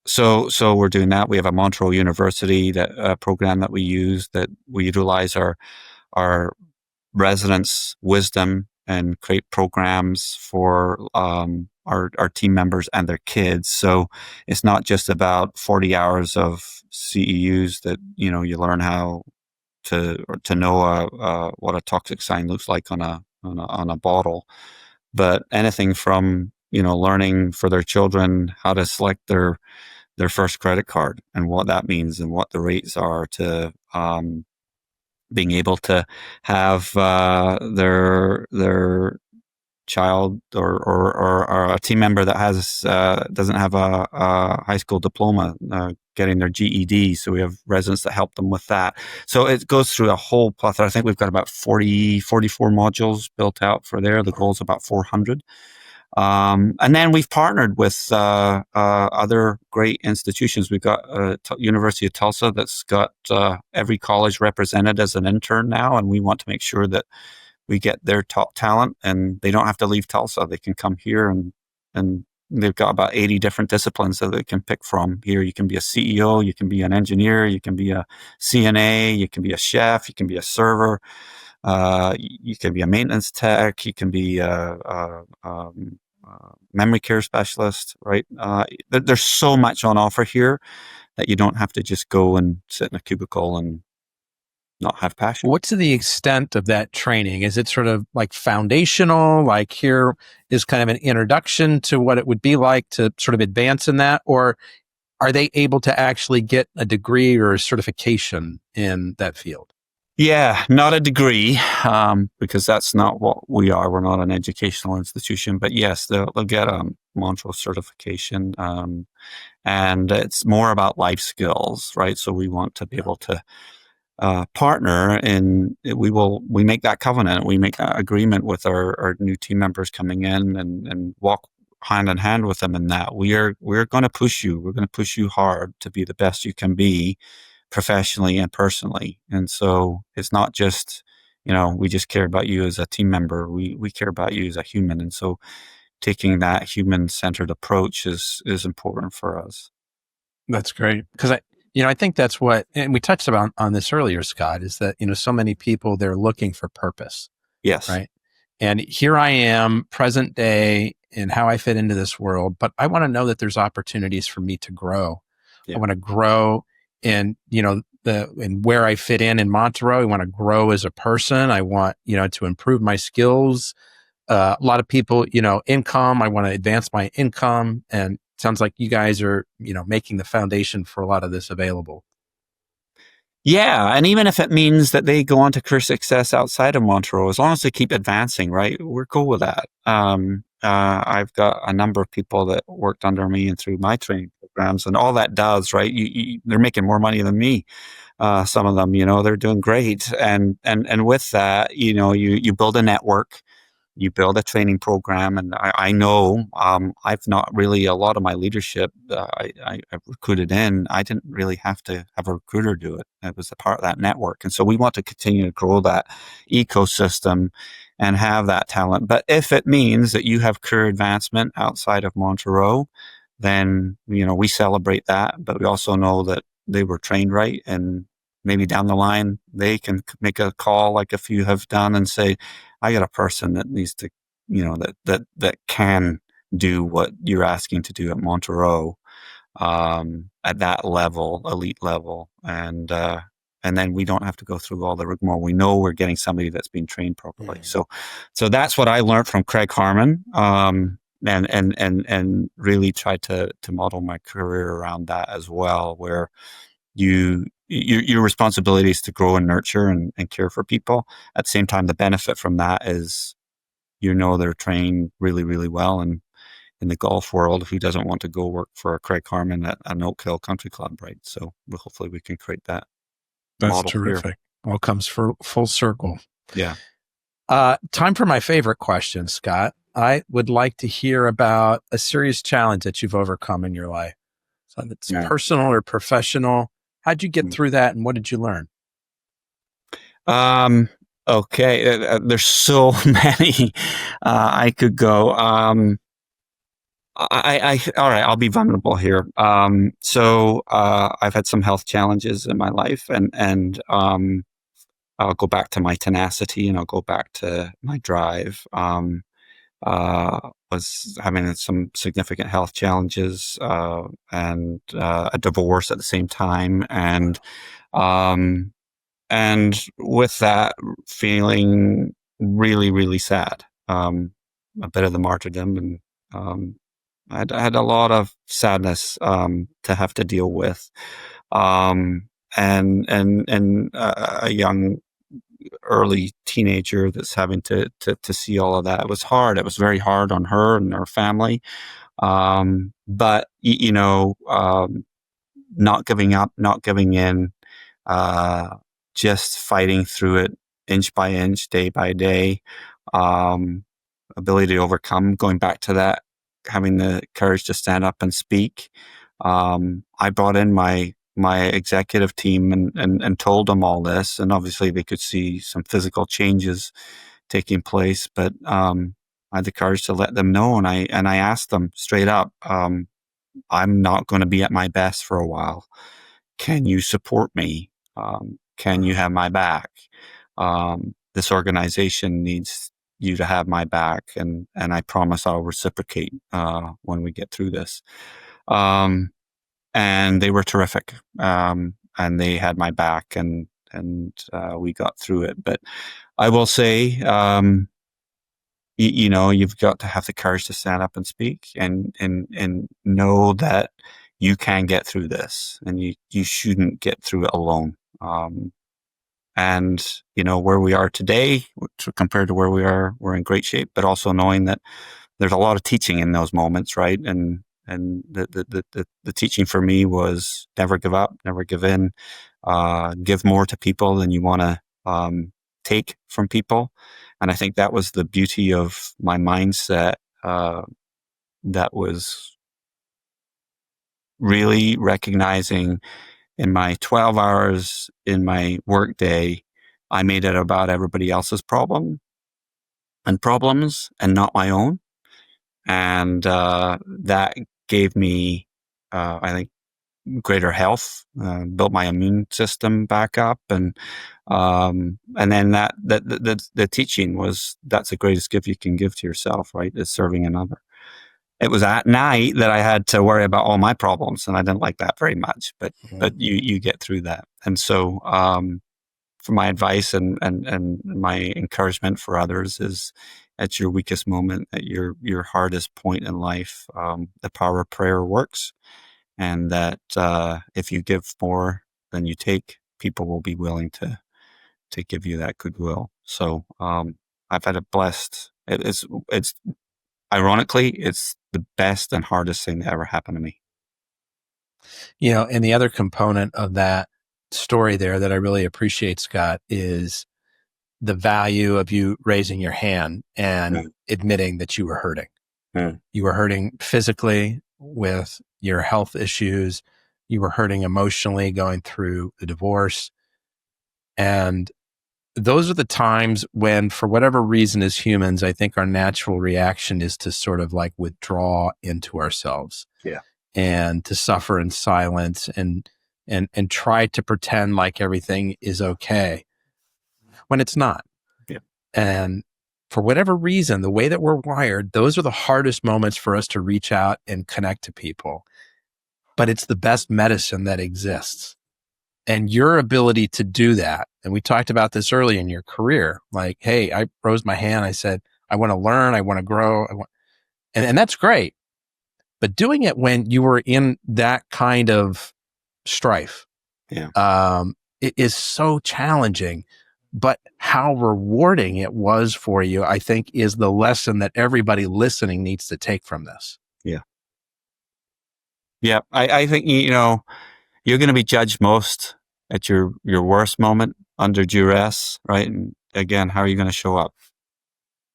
Speaker 2: So we're doing that. We have a Montereau University program that we use, that we utilize our residents' wisdom and create programs for our team members and their kids. So it's not just about 40 hours of CEUs that you learn how to know what a toxic sign looks like on a bottle, but anything from learning for their children how to select their first credit card and what that means and what the rates are, to being able to have their child or a team member that doesn't have a high school diploma getting their GED. So we have residents that help them with that. So it goes through a whole plethora. I think we've got about 44 modules built out for there. The goal is about 400. And then we've partnered with other great institutions. We've got University of Tulsa that's got every college represented as an intern now, and we want to make sure that we get their top talent, and they don't have to leave Tulsa. They can come here, and they've got about 80 different disciplines that they can pick from. Here, you can be a CEO, you can be an engineer, you can be a CNA, you can be a chef, you can be a server, you can be a maintenance tech, you can be a memory care specialist, right? There's so much on offer here that you don't have to just go and sit in a cubicle and not have passion.
Speaker 1: What's the extent of that training? Is it sort of like foundational, like here is kind of an introduction to what it would be like to sort of advance in that? Or are they able to actually get a degree or a certification in that field?
Speaker 2: Yeah, not a degree, because that's not what we are. We're not an educational institution, but yes, they'll get a Montereau certification. And it's more about life skills, right? So we want to be able to partner, and we make that covenant, we make that agreement with our new team members coming in, and walk hand in hand with them in that. We're going to push you. We're going to push you hard to be the best you can be, professionally and personally. And so it's not just, we just care about you as a team member. We care about you as a human. And so taking that human-centered approach is important for us.
Speaker 1: That's great. Because I think that's what, and we touched on this earlier, Scott, is that, so many people, they're looking for purpose.
Speaker 2: Yes.
Speaker 1: right? And here I am, present day, and how I fit into this world. But I want to know that there's opportunities for me to grow. I
Speaker 2: Yeah.
Speaker 1: want to grow in, in where I fit in Montereau. I want to grow as a person. I want, to improve my skills. A lot of people, income. I want to advance my income, and it sounds like you guys are, making the foundation for a lot of this available.
Speaker 2: Yeah, and even if it means that they go on to career success outside of Montereau, as long as they keep advancing, right, we're cool with that. I've got a number of people that worked under me and through my training programs, and all that does, right? They're making more money than me. Some of them, they're doing great, and with that, you build a network. You build a training program, and I know I've not really a lot of my leadership I've recruited in. I didn't really have to have a recruiter do it. It was a part of that network, and so we want to continue to grow that ecosystem and have that talent. But if it means that you have career advancement outside of Montereau, then we celebrate that. But we also know that they were trained right, and maybe down the line they can make a call like if you have done and say, I got a person that needs to, that can do what you're asking to do at Montereau, at that level, elite level. And then we don't have to go through all the rigmarole. We know we're getting somebody that's been trained properly. So that's what I learned from Craig Harmon. And really tried to model my career around that as well, where your responsibility is to grow and nurture and care for people. At the same time, the benefit from that is, they're trained really, really well. And in the golf world, who doesn't want to go work for a Craig Harmon at an Oak Hill Country Club, right? So hopefully we can create that
Speaker 1: That's
Speaker 2: model here.
Speaker 1: terrific. All comes full circle.
Speaker 2: Yeah.
Speaker 1: Time for my favorite question, Scott. I would like to hear about a serious challenge that you've overcome in your life. So it's personal or professional. How'd you get through that, and what did you learn?
Speaker 2: Okay. There's so many I could go. All right, I'll be vulnerable here. So I've had some health challenges in my life, and I'll go back to my tenacity, and I'll go back to my drive. Was having some significant health challenges, and a divorce at the same time, um, and with that, feeling really, really sad. A bit of the martyrdom, and I had a lot of sadness to have to deal with, and a young early teenager that's having to see all of that. It was hard. It was very hard on her and her family. But not giving up, not giving in, just fighting through it inch by inch, day by day. Ability to overcome, going back to that, having the courage to stand up and speak. I brought in my executive team and told them all this, and obviously they could see some physical changes taking place, but I had the courage to let them know, and I asked them straight up, I'm not going to be at my best for a while. Can you support me? Can you have my back? This organization needs you to have my back, and I promise I'll reciprocate when we get through this. And they were terrific, and they had my back, and we got through it. But I will say, you've got to have the courage to stand up and speak, and know that you can get through this, and you shouldn't get through it alone. And where we are today compared to where we are, we're in great shape, but also knowing that there's a lot of teaching in those moments, right? And the teaching for me was never give up, never give in, give more to people than you want to take from people. And I think that was the beauty of my mindset, that was really recognizing in my 12 hours in my workday, I made it about everybody else's problems and not my own. And that gave me, I think, greater health, built my immune system back up, and then the teaching was that's the greatest gift you can give to yourself, right? Is serving another. It was at night that I had to worry about all my problems, and I didn't like that very much. But you get through that, and so for my advice and my encouragement for others is, at your weakest moment, at your hardest point in life, the power of prayer works, and that if you give more than you take, people will be willing to give you that goodwill. So I've had a blessed. It's ironically, it's the best and hardest thing that ever happened to me.
Speaker 1: And the other component of that story there that I really appreciate, Scott, is the value of you raising your hand and admitting that you were hurting. You were hurting physically with your health issues. You were hurting emotionally going through the divorce. And those are the times when, for whatever reason, as humans, I think our natural reaction is to sort of like withdraw into ourselves.
Speaker 2: Yeah.
Speaker 1: And to suffer in silence and try to pretend like everything is okay when it's not.
Speaker 2: Yeah.
Speaker 1: And for whatever reason, the way that we're wired, those are the hardest moments for us to reach out and connect to people. But it's the best medicine that exists. And your ability to do that, and we talked about this early in your career, like, hey, I rose my hand. I said, I want to learn. I want to grow. And that's great. But doing it when you were in that kind of strife, it is so challenging. But how rewarding it was for you, I think, is the lesson that everybody listening needs to take from this.
Speaker 2: Yeah. Yeah. I think, you're going to be judged most at your worst moment under duress, right? And again, how are you going to show up?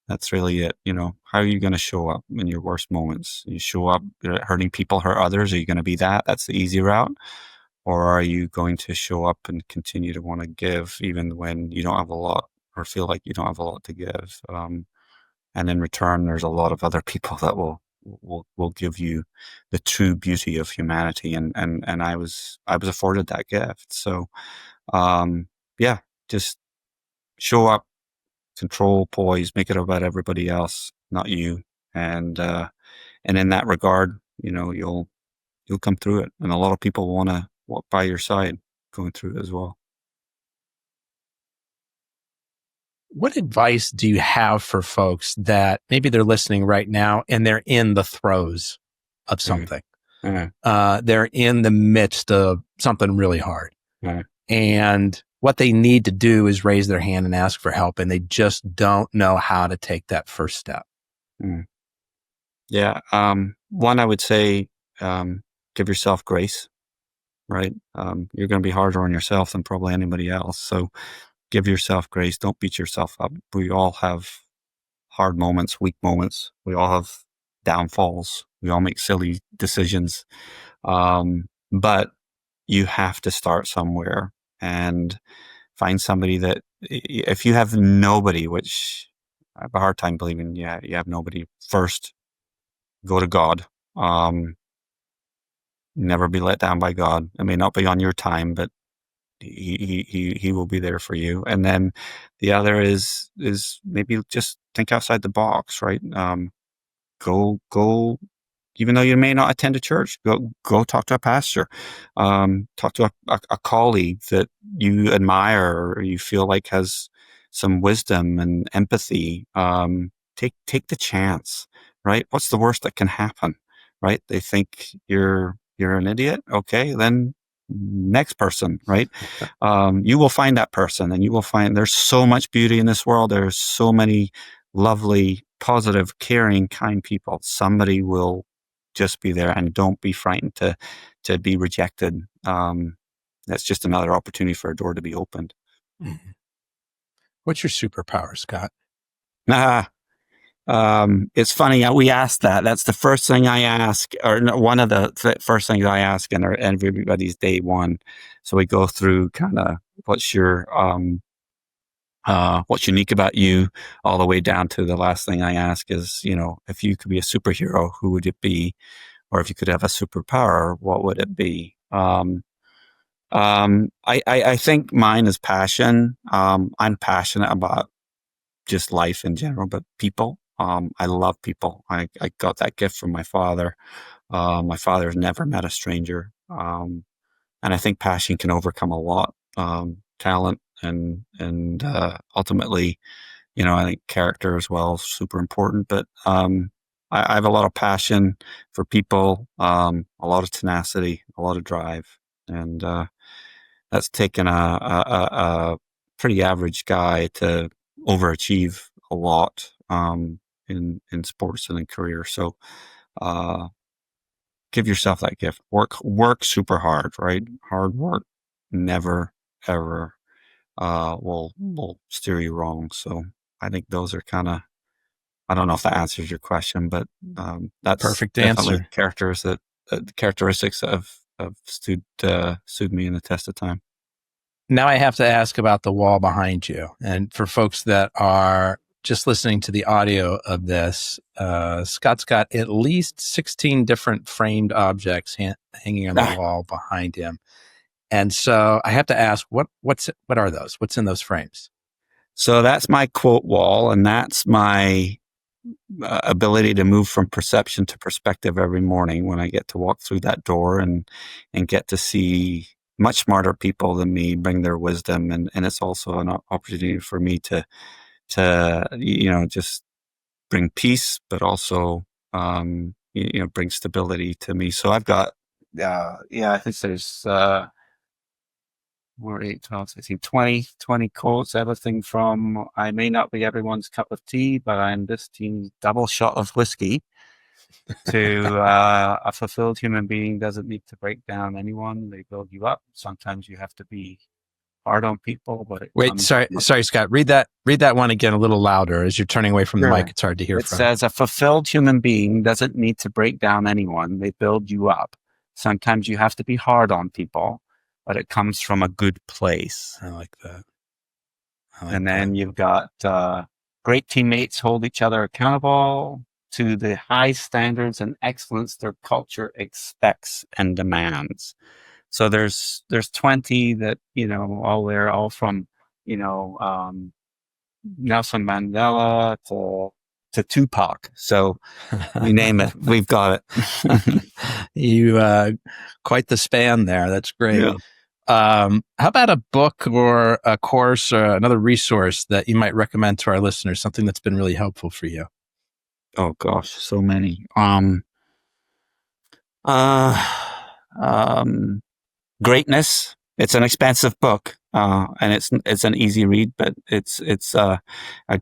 Speaker 2: That's really it. How are you going to show up in your worst moments? You show up hurting people, hurt others. Are you going to be that? That's the easy route. Or are you going to show up and continue to want to give even when you don't have a lot, or feel like you don't have a lot to give? And in return, there's a lot of other people that will give you the true beauty of humanity. And I was afforded that gift. So, just show up, control, poise, make it about everybody else, not you. And in that regard, you'll come through it. And a lot of people want to walk by your side going through it as well.
Speaker 1: What advice do you have for folks that maybe they're listening right now and they're in the throes of something? They're in the midst of something really hard. And what they need to do is raise their hand and ask for help, and they just don't know how to take that first step.
Speaker 2: Yeah. One, I would say, give yourself grace, right? You're going to be harder on yourself than probably anybody else. So give yourself grace. Don't beat yourself up. We all have hard moments, weak moments. We all have downfalls. We all make silly decisions. But you have to start somewhere and find somebody that, if you have nobody, which I have a hard time believing, you have nobody, first, go to God. Never be let down by God. It may not be on your time, but he will be there for you. And then the other is maybe just think outside the box, right? Go, even though you may not attend a church, go talk to a pastor, talk to a colleague that you admire or you feel like has some wisdom and empathy. Take the chance, right? What's the worst that can happen, right? They think you're an idiot. Okay, then next person, right? You will find that person, and you will find there's so much beauty in this world. There's so many lovely, positive, caring, kind people. Somebody will just be there, and don't be frightened to be rejected. That's just another opportunity for a door to be opened.
Speaker 1: Mm-hmm. What's your superpower, Scott?
Speaker 2: It's funny. We asked that. That's the first thing I ask, or one of the first things I ask in everybody's day one. So we go through kind of what's unique about you, all the way down to the last thing I ask is, if you could be a superhero, who would it be? Or if you could have a superpower, what would it be? I think mine is passion. I'm passionate about just life in general, but people. I love people. I got that gift from my father. My father's never met a stranger. And I think passion can overcome a lot. Talent and ultimately, I think character as well is super important. But I have a lot of passion for people, a lot of tenacity, a lot of drive, and that's taken a pretty average guy to overachieve a lot in sports and in career. So uh, give yourself that gift. Work super hard, right? Hard work never ever will steer you wrong. So I think those are kind of, I don't know if that answers your question, but that's
Speaker 1: Perfect
Speaker 2: definitely
Speaker 1: answer.
Speaker 2: characteristics that have stood me in the test of time.
Speaker 1: Now I have to ask about the wall behind you. And for folks that are just listening to the audio of this, Scott's got at least 16 different framed objects hanging on the wall behind him. And so I have to ask, what are those? What's in those frames?
Speaker 2: So that's my quote wall, and that's my ability to move from perception to perspective every morning when I get to walk through that door and get to see much smarter people than me bring their wisdom, and it's also an opportunity for me to just bring peace, but also bring stability to me. So I've got I think there's 8, 12, 16, 20 quotes, everything from I may not be everyone's cup of tea, but I'm this team's double shot of whiskey, to a fulfilled human being doesn't need to break down anyone. They build you up. Sometimes you have to be hard on people, but it
Speaker 1: Wait,
Speaker 2: comes.
Speaker 1: sorry, Scott. Read that one again a little louder. As you're turning away from the mic, it's hard to hear.
Speaker 2: It says a fulfilled human being doesn't need to break down anyone. They build you up. Sometimes you have to be hard on people, but it comes from a good place.
Speaker 1: I like that.
Speaker 2: And then you've got great teammates hold each other accountable to the high standards and excellence their culture expects and demands. So there's 20 that, all from, Nelson Mandela to Tupac. So you name it, we've got it.
Speaker 1: You quite the span there. That's great.
Speaker 2: Yeah.
Speaker 1: How about a book or a course or another resource that you might recommend to our listeners, something that's been really helpful for you?
Speaker 2: Oh gosh, so many. Greatness. It's an expensive book, and it's an easy read, but it's a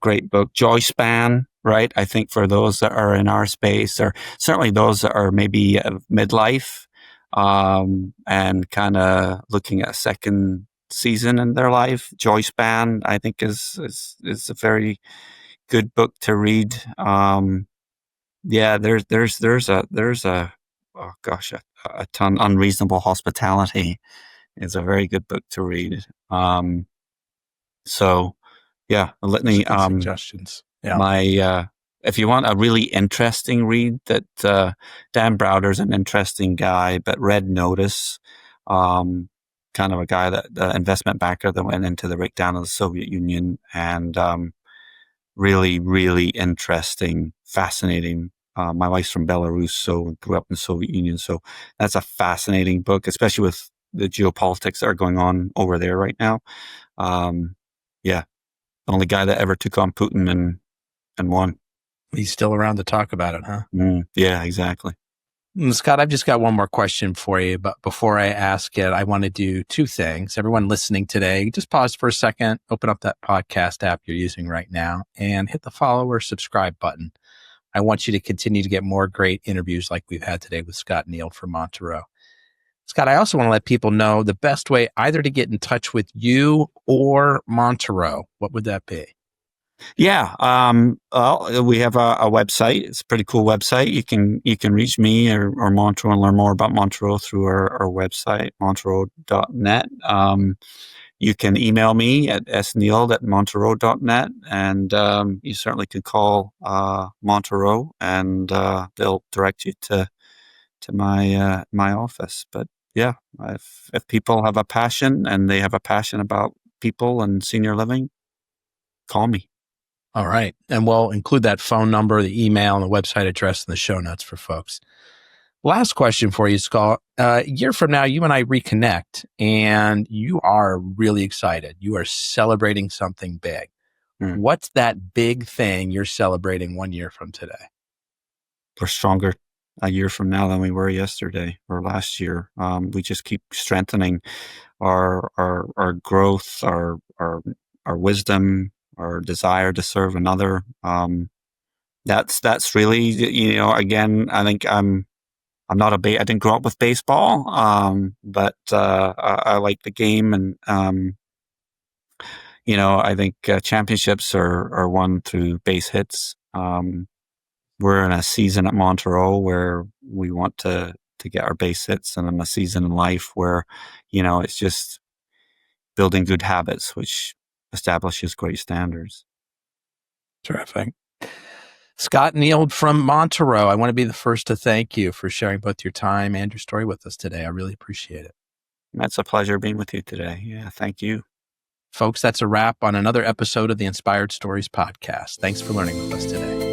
Speaker 2: great book. Joy Span, right? I think for those that are in our space, or certainly those that are maybe midlife, and kind of looking at a second season in their life, Joy Span, I think is a very good book to read. There's a oh gosh, a ton. Unreasonable Hospitality is a very good book to read. So yeah, a litany.
Speaker 1: Suggestions. Yeah.
Speaker 2: My if you want a really interesting read, that Dan Browder's an interesting guy, but Red Notice, kind of a guy that the investment banker that went into the breakdown of the Soviet Union, and really, really interesting, fascinating. My wife's from Belarus, so grew up in the Soviet Union. So that's a fascinating book, especially with the geopolitics that are going on over there right now. The only guy that ever took on Putin and won.
Speaker 1: He's still around to talk about it, huh?
Speaker 2: Yeah, exactly.
Speaker 1: Scott, I've just got one more question for you, but before I ask it, I want to do two things. Everyone listening today, just pause for a second, open up that podcast app you're using right now, and hit the follow or subscribe button. I want you to continue to get more great interviews like we've had today with Scott Nield from Montereau. Scott, I also want to let people know the best way either to get in touch with you or Montereau. What would that be?
Speaker 2: Yeah. Well, we have a website. It's a pretty cool website. You can reach me or Montereau and learn more about Montereau through our website, montereau.net. You can email me at snield@montereau.net, and you certainly could call Montereau, and they'll direct you to my office. But yeah, if people have a passion and they have a passion about people and senior living, call me.
Speaker 1: All right. And we'll include that phone number, the email, and the website address in the show notes for folks. Last question for you, Scott. A year from now, you and I reconnect, and you are really excited. You are celebrating something big.
Speaker 2: Mm.
Speaker 1: What's that big thing you're celebrating 1 year from today?
Speaker 2: We're stronger a year from now than we were yesterday or last year. We just keep strengthening our growth, our wisdom, our desire to serve another. That's really, you know, again, I think I'm not I didn't grow up with baseball, but I like the game, and you know, I think championships are won through base hits. We're in a season at Montereau where we want to get our base hits, and in a season in life where, you know, it's just building good habits, which establishes great standards.
Speaker 1: Terrific. Scott Nield from Montereau, I want to be the first to thank you for sharing both your time and your story with us today. I really appreciate it.
Speaker 2: It's a pleasure being with you today. Yeah, thank you.
Speaker 1: Folks, that's a wrap on another episode of the Inspired Stories podcast. Thanks for learning with us today.